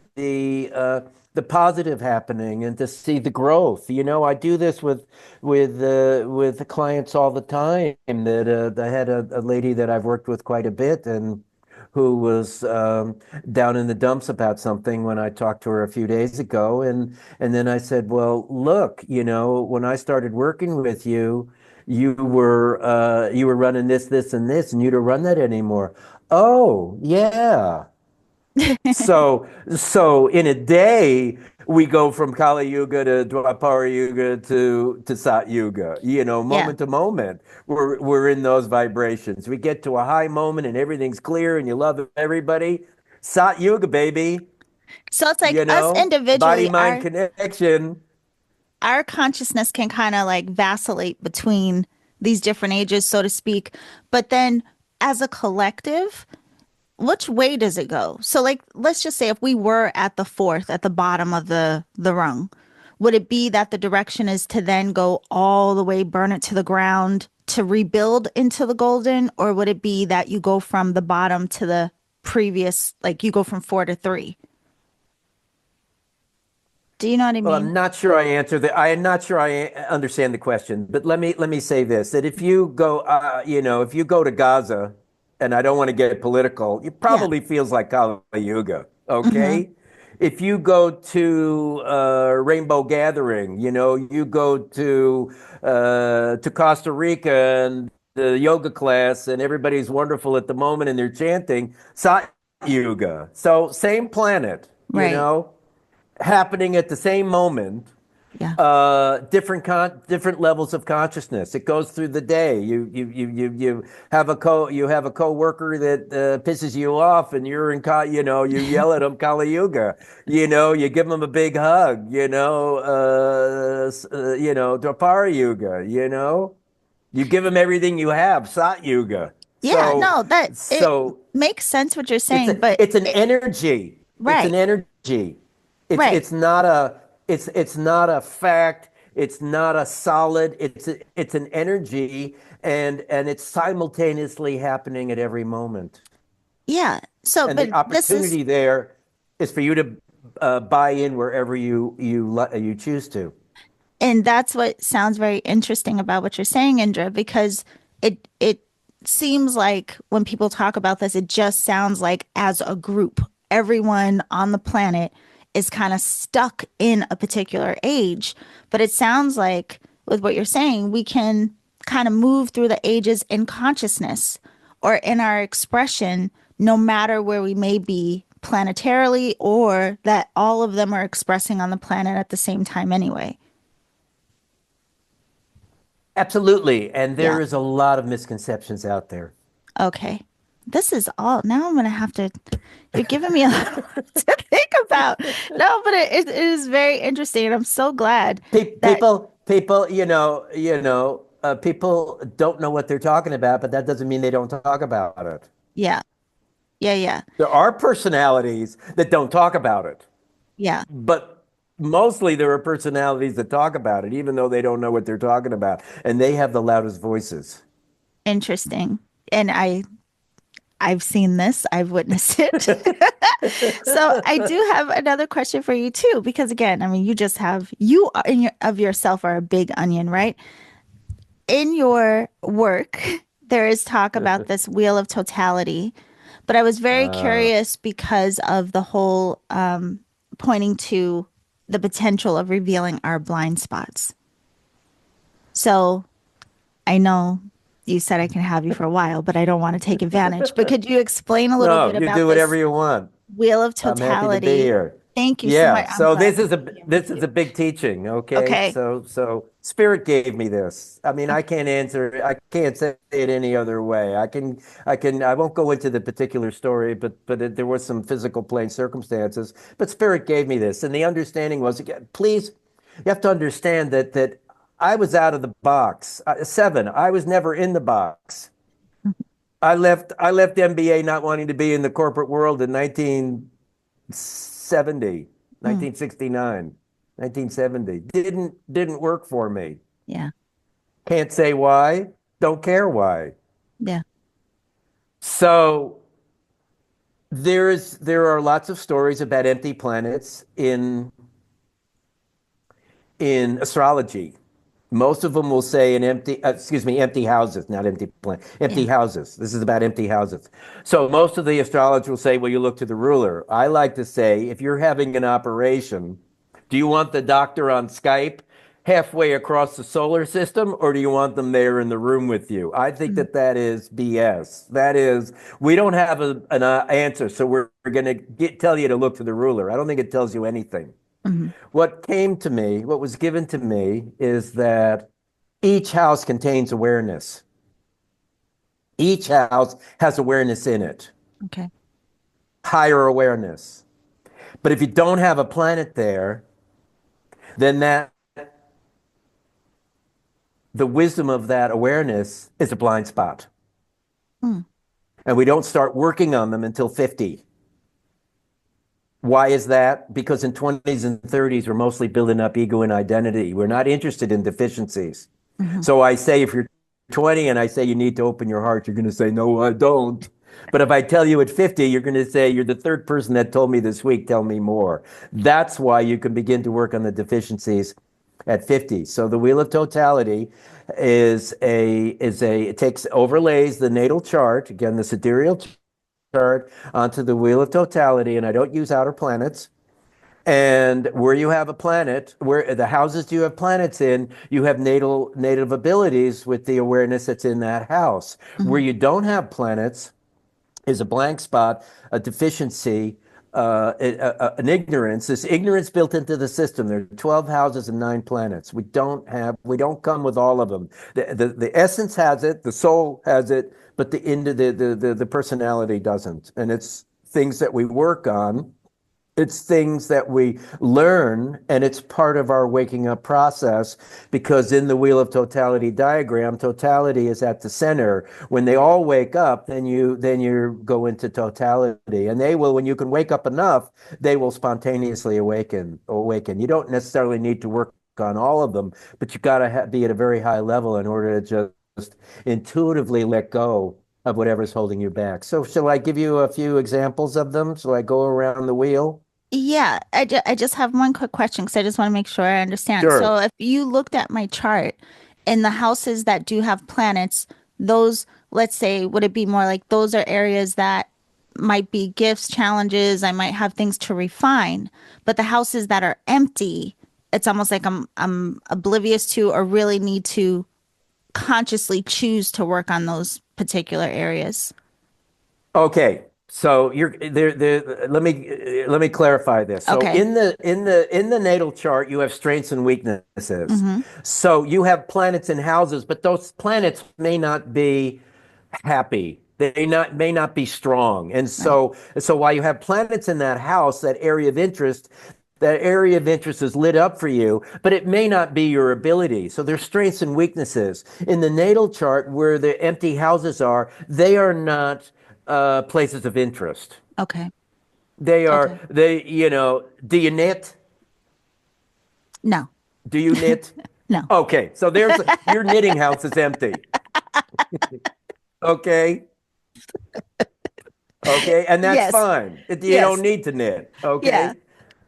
positive happening and to see the growth. I do this with the clients all the time. That I had a lady that I've worked with quite a bit and who was down in the dumps about something when I talked to her a few days ago. And then I said, well, look, when I started working with you, you were running this, and this, and you don't run that anymore. Oh, yeah. So in a day, we go from Kali Yuga to Dwapara Yuga to Sat Yuga. yeah. Moment to moment, we're in those vibrations. We get to a high moment and everything's clear and you love everybody. Sat Yuga, baby. So it's like us Body individually, mind connection. our consciousness can kind of like vacillate between these different ages, so to speak. But then as a collective, which way does it go? So like let's just say if we were at the fourth, at the bottom of the rung, would it be that the direction is to then go all the way, burn it to the ground to rebuild into the golden, or would it be that you go from the bottom to the previous, like you go from four to three? Do you know what I Well, mean? I'm not sure I answer that. I am not sure I understand the question, but let me say this: that if you go, if you go to Gaza, and I don't want to get political, it Yeah. probably feels like Kali Yuga. Mm-hmm. Okay, if you go to Rainbow Gathering, you go to Costa Rica and the yoga class, and everybody's wonderful at the moment, and they're chanting Sat Yuga. So same planet, Right. happening at the same moment, Yeah. different levels of consciousness. It goes through the day. You have a coworker that pisses you off, and you yell at him Kali Yuga. You give him a big hug. Dwapara Yuga. You give him everything you have, Sat Yuga. Yeah. So No, that it so makes sense what you're it's saying, a but it's an energy. It's right. an energy. It's Right. it's not a it's not a fact. It's not a solid. It's an energy, and it's simultaneously happening at every moment. Yeah. So, And the but this is opportunity there is for you to buy in wherever you choose to. And that's what sounds very interesting about what you're saying, Indra, because it seems like when people talk about this, it just sounds like as a group, everyone on the planet is kind of stuck in a particular age. But it sounds like with what you're saying, we can kind of move through the ages in consciousness or in our expression, no matter where we may be planetarily, or that all of them are expressing on the planet at the same time anyway. Absolutely. And Yeah. there is a lot of misconceptions out there. Okay. This is all. Now I'm gonna have to. You're giving me a lot to think about. No, but it is very interesting, and I'm so glad that. People don't know what they're talking about, but that doesn't mean they don't talk about it. Yeah, yeah, yeah, There are personalities that don't talk about it, yeah. but mostly there are personalities that talk about it, even though they don't know what they're talking about, and they have the loudest voices. Interesting. And I've seen this. I've witnessed it. So I do have another question for you too, because again, I mean, you are in your of yourself are a big onion, right? In your work, there is talk about this wheel of totality, but I was very Uh, curious because of the whole pointing to the potential of revealing our blind spots. So I know you said I can have you for a while, but I don't want to take advantage. But could you explain a little no, bit you about do whatever this you want. wheel of I'm happy to be totality? here. Thank you so Yeah, much. I'm so glad this to is a be here with this is you. a big teaching, okay? Okay. So Spirit gave me this. I mean, Okay. I can't say it any other way. I won't go into the particular story, there was some physical plane circumstances, but Spirit gave me this, and the understanding was, again, please, you have to understand that I was out of the box. Seven, I was never in the box. I left MBA not wanting to be in the corporate world in 1970, Mm, 1969, 1970. Didn't work for me. yeah. Can't say why, don't care why. Yeah. So there are lots of stories about empty planets in astrology. Most of them will say empty houses, not empty planet, empty Yeah. houses. This is about empty houses. So most of the astrologers will say, well, you look to the ruler. I like to say, if you're having an operation, do you want the doctor on Skype halfway across the solar system, or do you want them there in the room with you? I think Mm, that is BS. That is, we don't have an answer, so we're going to tell you to look to the ruler. I don't think it tells you anything. mhm. What was given to me is that each house contains awareness. Each house has awareness in it, Okay. higher awareness. But if you don't have a planet there, then the wisdom of that awareness is a blind spot. Mm, And we don't start working on them until 50. Why is that? Because in 20s and 30s, we're mostly building up ego and identity. We're not interested in deficiencies. mhm. So I say, if you're 20 and I say you need to open your heart, you're going to say, no, I don't. But if I tell you at 50, you're going to say, you're the third person that told me this week, tell me more. That's why you can begin to work on the deficiencies at 50. So the wheel of totality it takes overlays the natal chart, again, the sidereal chart onto the wheel of totality, and I don't use outer planets. And where you have a planet, where the houses you have planets in, you have native abilities with the awareness that's in that house. Where Mhm. you don't have planets is a blank spot, a deficiency, an ignorance. This ignorance built into the system. There are 12 houses and 9 planets. We don't come with all of them. The essence has it, the soul has it, but the personality doesn't. And it's things that we work on, it's things that we learn, and it's part of our waking up process, because in the wheel of totality diagram, totality is at the center. When they all wake up, then you go into totality, and they will, when you can wake up enough, they will spontaneously awaken. You don't necessarily need to work on all of them, but you got to be at a very high level in order to just intuitively let go of whatever's holding you back. So shall I give you a few examples of them? Shall I go around the wheel? Yeah, I just have one quick question because I just want to make sure I understand. So Sure. if you looked at my chart in the houses that do have planets, those, let's say, would it be more like those are areas that might be gifts, challenges, I might have things to refine, but the houses that are empty, it's almost like I'm oblivious to or really need to consciously choose to work on those particular areas. Okay. So you're there. Let me clarify this. So Okay. in the natal chart, you have strengths and weaknesses. Mm-hmm. So you have planets in houses, but those planets may not be happy. They not may not be strong. And Right. so while you have planets in that house, that area of interest is lit up for you, but it may not be your ability. So there's strengths and weaknesses. In the natal chart, where the empty houses are, they are not places of interest. Okay. They Okay. do you knit? No. Do you knit? No. Okay, so your knitting house is empty. Okay. Okay, and that's Yes. fine. You don't Yes. need to knit. Yeah. Okay.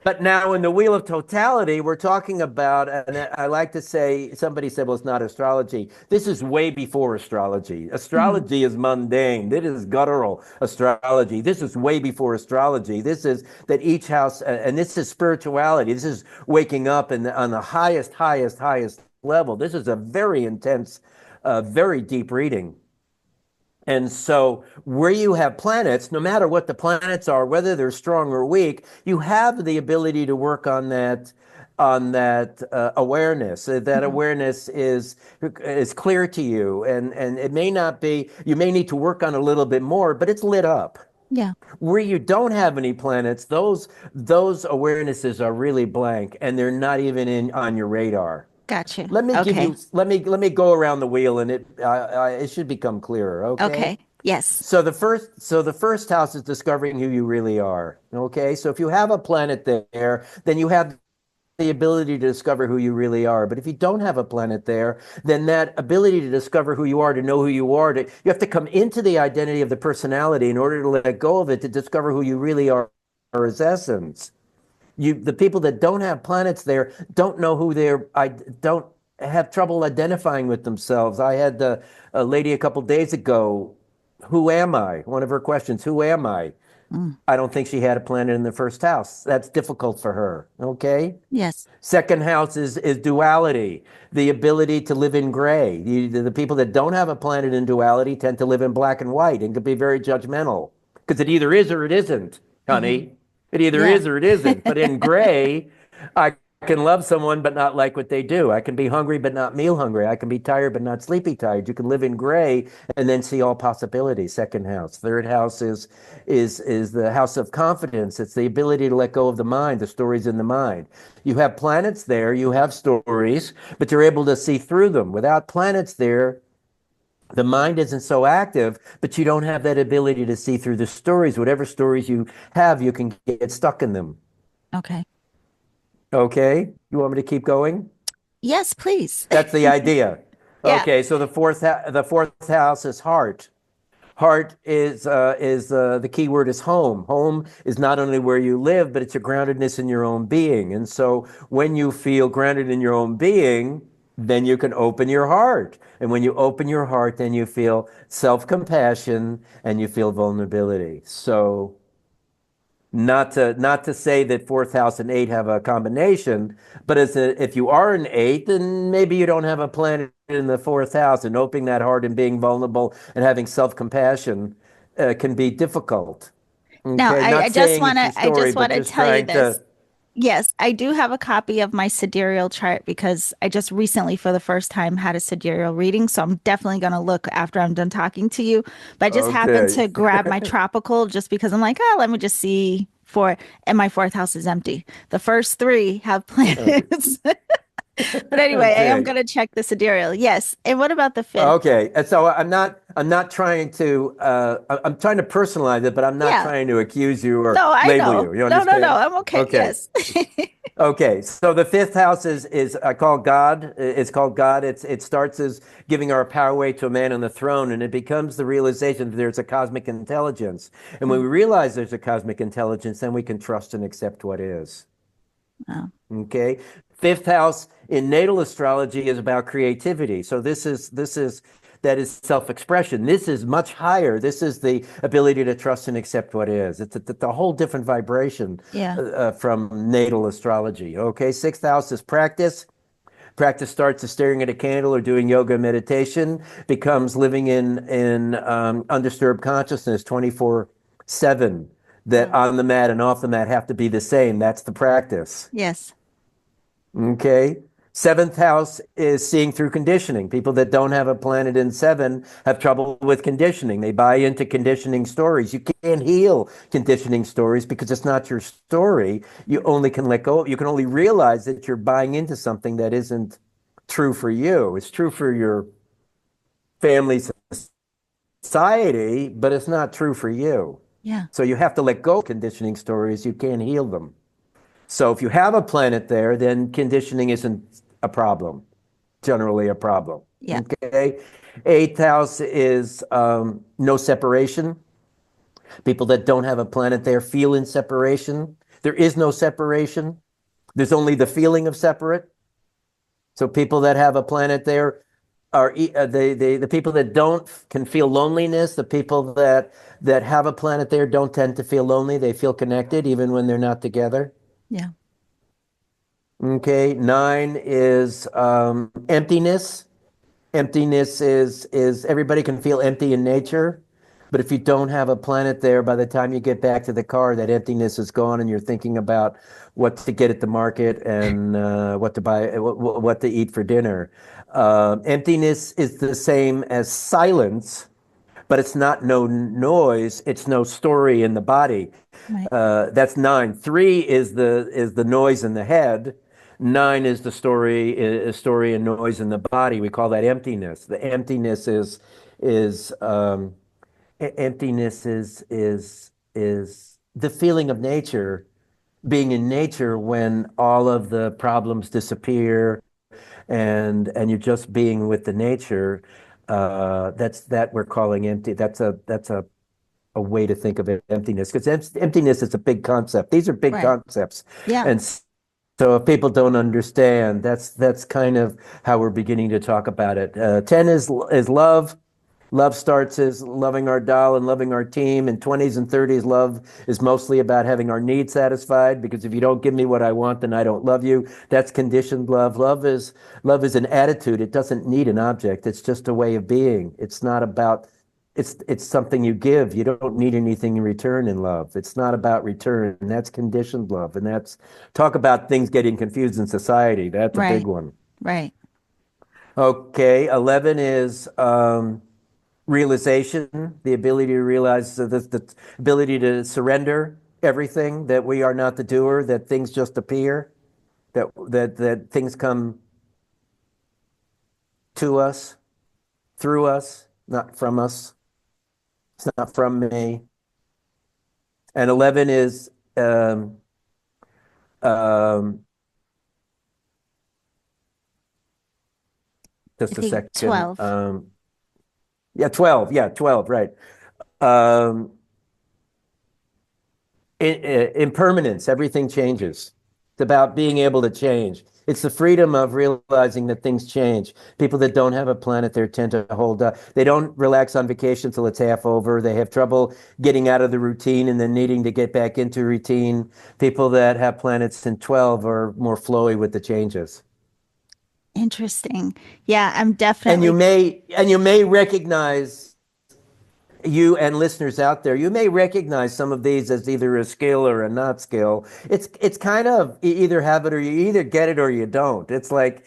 But now in the Wheel of Totality, we're talking about, and I like to say, somebody said, well, it's not astrology. This is way before astrology. Hmm. Astrology is mundane. This is guttural astrology. This is way before astrology. This is that each house, and this is spirituality. This is waking up on the highest level. This is a very intense, very deep reading. And so, where you have planets, no matter what the planets are, whether they're strong or weak, you have the ability to work on that awareness. That Hmm. awareness is clear to you, and it may not be. You may need to work on a little bit more, but it's lit up. Yeah. Where you don't have any planets, those awarenesses are really blank, and they're not even in on your radar. Got you. Let me give Okay. you. Let me go around the wheel, and it should become clearer. Okay. Okay. Yes. So the first house is discovering who you really are. Okay. So if you have a planet there, then you have the ability to discover who you really are. But if you don't have a planet there, then that ability to discover who you are, to know who you are, you have to come into the identity of the personality in order to let go of it, to discover who you really are as essence. The people that don't have planets there don't know who they're. I don't have trouble identifying with themselves. I had a lady a couple days ago. Who am I? One of her questions. Who am I? Mm. I don't think she had a planet in the first house. That's difficult for her. Okay. Yes. Second house is duality, the ability to live in gray. The people that don't have a planet in duality tend to live in black and white and can be very judgmental because it either is or it isn't, Hmm. honey. It either Yeah. is or it isn't. But in gray, I can love someone but not like what they do. I can be hungry but not meal hungry. I can be tired but not sleepy tired. You can live in gray and then see all possibilities. Second house. Third house is the house of confidence. It's the ability to let go of the mind, the stories in the mind. You have planets there, you have stories, but you're able to see through them. Without planets there, the mind isn't so active, but you don't have that ability to see through the stories. Whatever stories you have, you can get stuck in them. Okay. Okay, you want me to keep going? Yes, please. That's the idea. Yeah. Okay, so the fourth house is heart. Heart is the key word is home. Home is not only where you live, but it's your groundedness in your own being. And so when you feel grounded in your own being, then you can open your heart. And when you open your heart, then you feel self-compassion and you feel vulnerability. So not to say that fourth house and eight have a combination, but if you are an eight, then maybe you don't have a planet in the fourth house, and opening that heart and being vulnerable and having self-compassion can be difficult. Now, Okay, not saying it's your I story, just but want to just tell you trying this. to. Yes, I do have a copy of my sidereal chart because I just recently, for the first time, had a sidereal reading. So I'm definitely going to look after I'm done talking to you. But I just happened Okay. to grab my tropical just because I'm like, oh, let me just see for, and my fourth house is empty. The first three have Okay. planets. But anyway, I am Okay. going to check the sidereal. Yes. And what about the fifth? Okay. And so I'm not trying to I'm trying to personalize it, but I'm not Yeah. trying to accuse you or No, I label know. you. You No, no, no. understand? I'm okay. Okay. Yes. Okay, so the fifth house is I call God. It's called God. It starts as giving our power away to a man on the throne, and it becomes the realization that there's a cosmic intelligence. And when Mm, we realize there's a cosmic intelligence, then we can trust and accept what is. wow. Okay, fifth house in natal astrology is about creativity. So this is that is self-expression. This is much higher. This is the ability to trust and accept what is. It's a whole different vibration Yeah. from natal astrology. Okay, sixth house is practice. Practice starts as staring at a candle or doing yoga meditation, becomes living in undisturbed consciousness 24/7. That Wow. on the mat and off the mat have to be the same. That's the practice. Yes. Okay. Seventh house is seeing through conditioning. People that don't have a planet in seven have trouble with conditioning. They buy into conditioning stories. You can't heal conditioning stories because it's not your story. You only can let go. You can only realize that you're buying into something that isn't true for you. It's true for your family, society, but it's not true for you. Yeah. So you have to let go of conditioning stories. You can't heal them. So if you have a planet there, then conditioning isn't a problem, generally a problem. Yeah. Okay. Eighth house is no separation. People that don't have a planet there feel in separation. There is no separation. There's only the feeling of separate. So people that have a planet there are the people that don't can feel loneliness. The people that have a planet there don't tend to feel lonely. They feel connected even when they're not together. Yeah. Okay, nine is emptiness. Emptiness is everybody can feel empty in nature, but if you don't have a planet there, by the time you get back to the car, that emptiness is gone, and you're thinking about what to get at the market and what to buy, what to eat for dinner. Emptiness is the same as silence, but it's not no noise. It's no story in the body. Right. That's nine. Three is the noise in the head. Nine is the story and noise in the body. We call that emptiness. The emptiness is emptiness is the feeling of nature, being in nature when all of the problems disappear and you're just being with the nature. That's that we're calling empty. That's a way to think of emptiness because emptiness is a big concept. These are big Right. concepts, Yeah. and so if people don't understand, that's kind of how we're beginning to talk about it. 10 is love. Love starts as loving our doll and loving our team. In 20s and 30s, love is mostly about having our needs satisfied because if you don't give me what I want, then I don't love you. That's conditioned love. Love is an attitude. It doesn't need an object. It's just a way of being. It's not about it's something you give. You don't need anything in return in love. It's not about return. That's conditioned love. And that's talk about things getting confused in society. That's a big Right. one. Right. Okay, 11 is realization, the ability to realize the ability to surrender everything, that we are not the doer, that things just appear, that things come to us, through us, not from us. It's not from me. And 11 is um, I just a think second. 12. Yeah, 12. Yeah, 12, right. Um, impermanence, everything changes. It's about being able to change. It's the freedom of realizing that things change. People that don't have a planet there tend to hold up. They don't relax on vacation till it's half over. They have trouble getting out of the routine and then needing to get back into routine. People that have planets in 12 are more flowy with the changes. Interesting. Yeah, I'm And definitely. you may recognize, you and listeners out there, you may recognize some of these as either a skill or a not skill. It's kind of you either have it or you either get it or you don't. It's like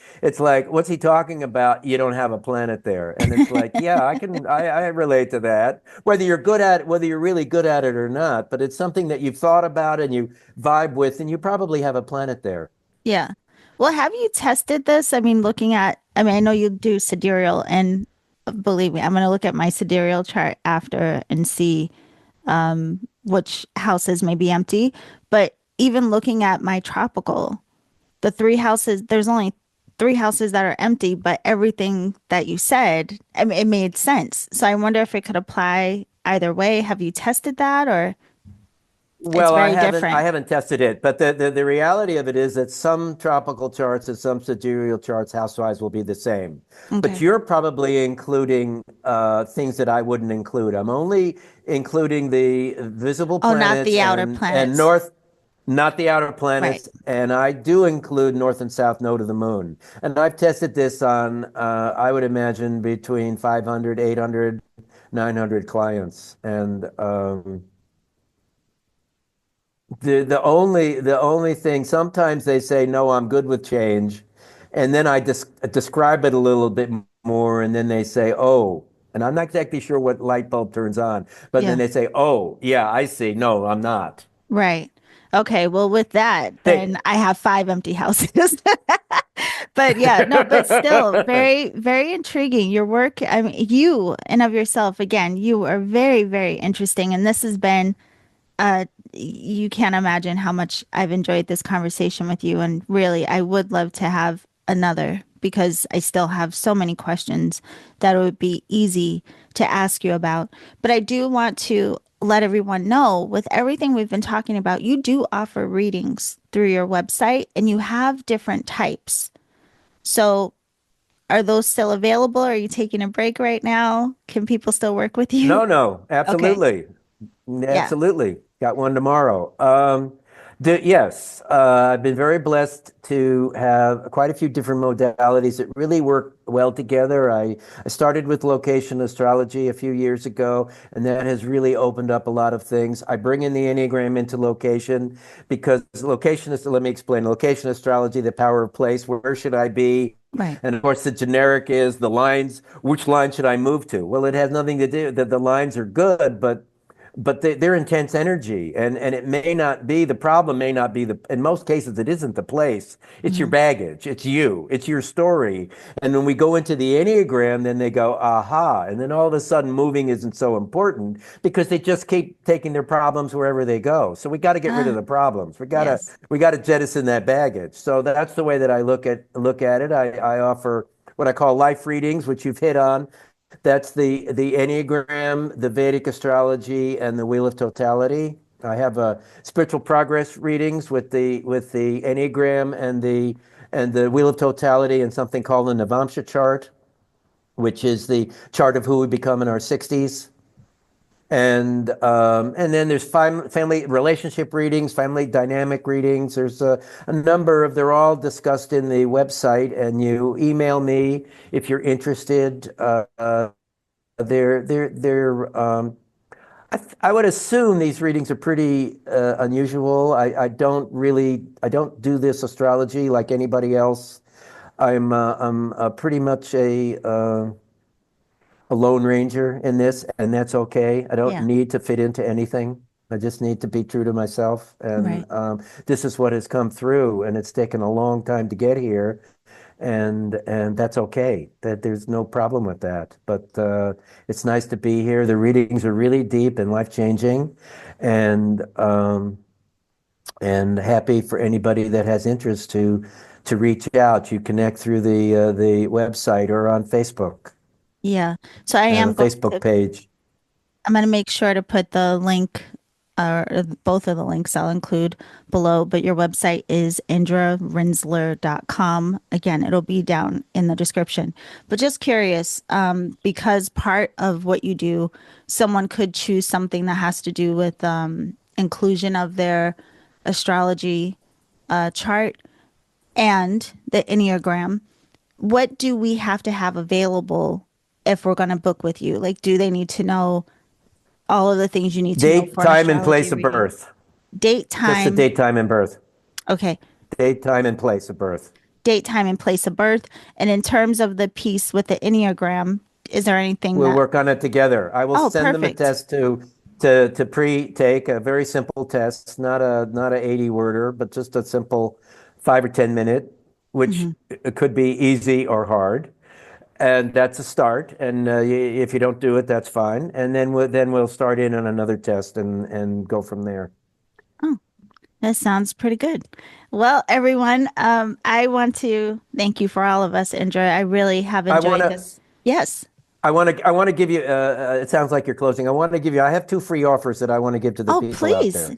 what's he talking about? You don't have a planet there, and it's like yeah, I relate to that. Whether you're good at it, whether you're really good at it or not, but it's something that you've thought about and you vibe with, and you probably have a planet there. Yeah. Well, have you tested this? I mean, I mean, I know you do sidereal, and believe me, I'm going to look at my sidereal chart after and see which houses may be empty. But even looking at my tropical, the three houses, there's only three houses that are empty, but everything that you said, I mean, it made sense. So I wonder if it could apply either way. Have you tested that, or it's Well, very I different? haven't tested it, but the reality of it is that some tropical charts and some sidereal charts house-wise will be the same. But Okay. you're probably including things that I wouldn't include. I'm only including the visible Oh, not planets the outer and planets. north, not the outer Right. planets, and I do include north and south node of the moon. And I've tested this on I would imagine between 500, 800, 900 clients. And the only thing sometimes they say no, I'm good with change, and then I describe it a little bit more, and then they say oh, and I'm not exactly sure what light bulb turns on, but then Yeah. they say oh yeah, I see. No, I'm not. Right. Okay. Well, with that, then They I have five empty houses. But yeah, no, but still very, very intriguing. Your work, I mean, you and of yourself, again, you are very, very interesting. And this has been, you can't imagine how much I've enjoyed this conversation with you. And really, I would love to have another because I still have so many questions that it would be easy to ask you about. But I do want to let everyone know with everything we've been talking about, you do offer readings through your website and you have different types. So are those still available? Are you taking a break right now? Can people still work with you? no, Okay. absolutely. Yeah. Absolutely. Got one tomorrow. Yes, I've been very blessed to have quite a few different modalities that really work well together. I started with location astrology a few years ago, and that has really opened up a lot of things. I bring in the Enneagram into location because location is, let me explain, location astrology, the power of place, where should I be? Right. And of course, the generic is the lines, which line should I move to? Well, it has nothing to do that the lines are good, but they're intense energy, and it may not be the problem, may not be in most cases it isn't the place, it's your Hmm. baggage, it's you, it's your story. And when we go into the Enneagram, then they go aha, and then all of a sudden moving isn't so important because they just keep taking their problems wherever they go. So we got to get rid of Ah, the problems. yes. We got to jettison that baggage. So that's the way that I look at it. I offer what I call life readings, which you've hit on. That's the Enneagram, the Vedic astrology, and the Wheel of Totality. I have spiritual progress readings with the Enneagram and the Wheel of Totality, and something called the Navamsha chart, which is the chart of who we become in our 60s. And then there's family relationship readings, family dynamic readings. There's a number of, they're all discussed in the website, and you email me if you're interested. they're I would assume these readings are pretty unusual. I don't do this astrology like anybody else. I'm pretty much a lone ranger in this, and that's okay. I don't Yeah, need to fit into anything. I just need to be true to myself, and right. this is what has come through, and it's taken a long time to get here, and that's okay. That there's no problem with that. But it's nice to be here. The readings are really deep and life-changing, and happy for anybody that has interest to reach out. You connect through the website or on Facebook. Yeah. So I I have a am going Facebook to page. I'm going to make sure to put the link, or both of the links I'll include below, but your website is indrarinzler.com. Again, it'll be down in the description. But just curious, because part of what you do, someone could choose something that has to do with inclusion of their astrology chart and the Enneagram. What do we have to have available if we're going to book with you? Like, do they need to know all of the things you need to know Date, for an time, and astrology place of reading? birth. Date, Just the time. date, time, and birth. Okay. Date, time, and place of birth. Date, time, and place of birth. And in terms of the piece with the Enneagram, is there anything We'll that, work on it together. I will oh, send them a perfect. test to pre-take, a very simple test, not a 80 worder, but just a simple 5 or 10 minute, which Hmm. it could be easy or hard. And that's a start. And if you don't do it, that's fine. And then we'll start in on another test and go from there. Oh, that sounds pretty good. Well, everyone, I want to thank you for all of us, Indra. I really have I want enjoyed to this. Yes. I want to give you. It sounds like you're closing. I want to give you. I have two free offers that I want to give to the Oh, people out please. there.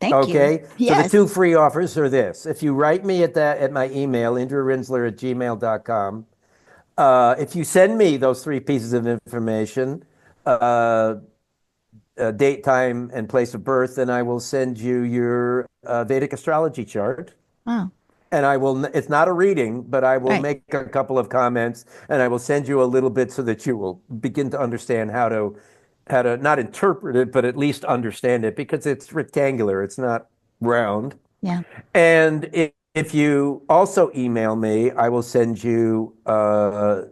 Thank you. Okay, so the Yes. two free offers are this. If you write me at my email, indrarinzler@gmail.com, if you send me those three pieces of information, uh, date, time, and place of birth, then I will send you your Vedic astrology chart. Wow. And it's not a reading, but I will Right. make a couple of comments and I will send you a little bit so that you will begin to understand how to not interpret it, but at least understand it because it's rectangular, it's not round. Yeah. And if you also email me, I will send you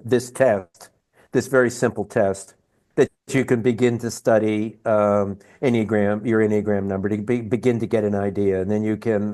this test, this very simple test that you can begin to study your Enneagram number to begin to get an idea. And then you can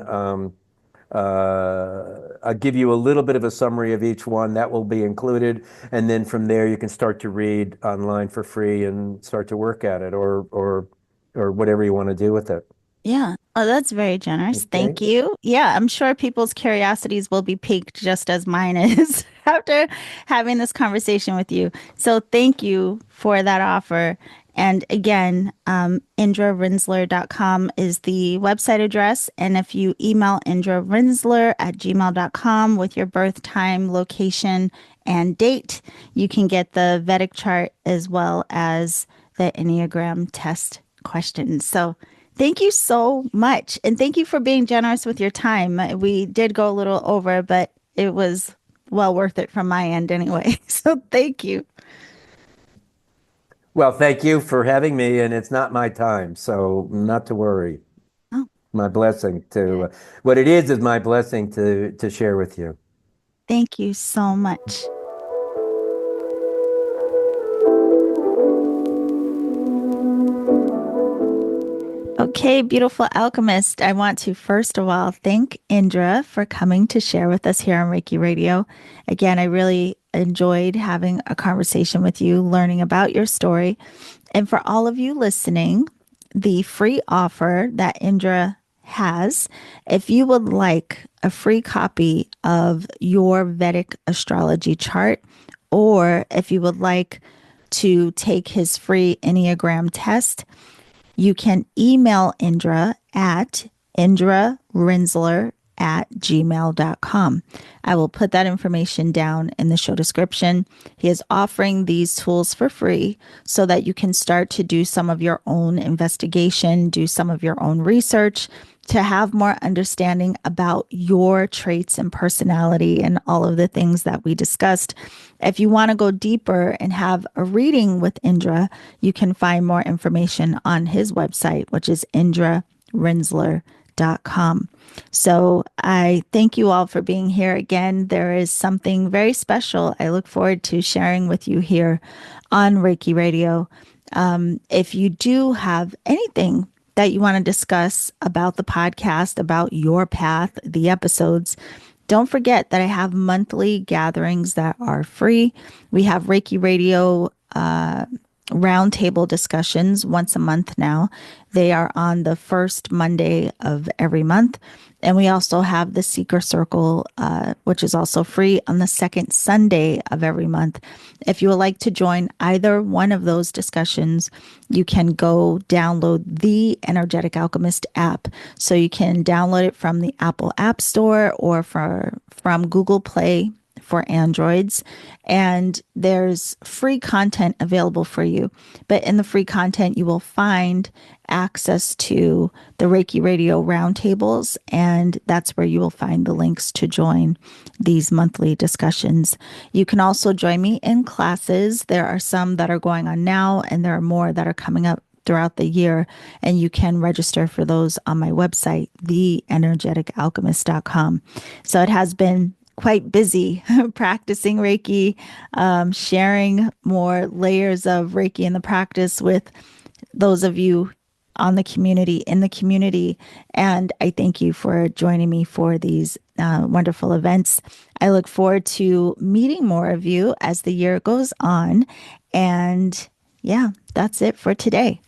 I'll give you a little bit of a summary of each one that will be included. And then from there, you can start to read online for free and start to work at it or whatever you want to do with it. Yeah. Oh, that's very generous. Okay. Thank you. Yeah, I'm sure people's curiosities will be piqued just as mine is after having this conversation with you. So thank you for that offer. And again, indrarinzler.com is the website address. And if you email indrarinzler@gmail.com with your birth time, location, and date, you can get the Vedic chart as well as the Enneagram test questions. So thank you so much. And thank you for being generous with your time. We did go a little over, but it was well worth it from my end anyway. So thank you. Well, thank you for having me, and it's not my time, so not to worry. Oh, My blessing to okay. what it is my blessing to share with you. Thank you so much. Okay, beautiful alchemist. I want to first of all thank Indra for coming to share with us here on Reiki Radio. Again, I really enjoyed having a conversation with you, learning about your story. And for all of you listening, the free offer that Indra has, if you would like a free copy of your Vedic astrology chart, or if you would like to take his free Enneagram test, you can email Indra at indrarinzler@gmail.com. I will put that information down in the show description. He is offering these tools for free so that you can start to do some of your own investigation, do some of your own research, to have more understanding about your traits and personality and all of the things that we discussed. If you want to go deeper and have a reading with Indra, you can find more information on his website, which is indrarinzler.com. So I thank you all for being here again. There is something very special I look forward to sharing with you here on Reiki Radio. If you do have anything that you want to discuss about the podcast, about your path, the episodes, don't forget that I have monthly gatherings that are free. We have Reiki Radio roundtable discussions once a month now. They are on the first Monday of every month. And we also have the Seeker Circle, which is also free on the second Sunday of every month. If you would like to join either one of those discussions, you can go download the Energetic Alchemist app. So you can download it from the Apple App Store or from Google Play for Androids. And there's free content available for you. But in the free content, you will find access to the Reiki Radio roundtables. And that's where you will find the links to join these monthly discussions. You can also join me in classes. There are some that are going on now, and there are more that are coming up throughout the year. And you can register for those on my website, theenergeticalchemist.com. So it has been quite busy practicing Reiki, sharing more layers of Reiki in the practice with those of you on the community, in the community. And I thank you for joining me for these wonderful events. I look forward to meeting more of you as the year goes on. And yeah, that's it for today.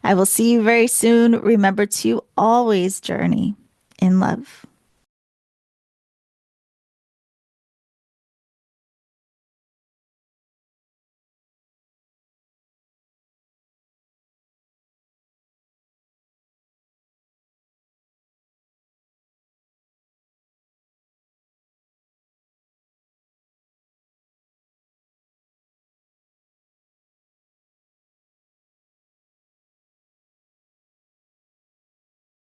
I will see you very soon. Remember to always journey in love.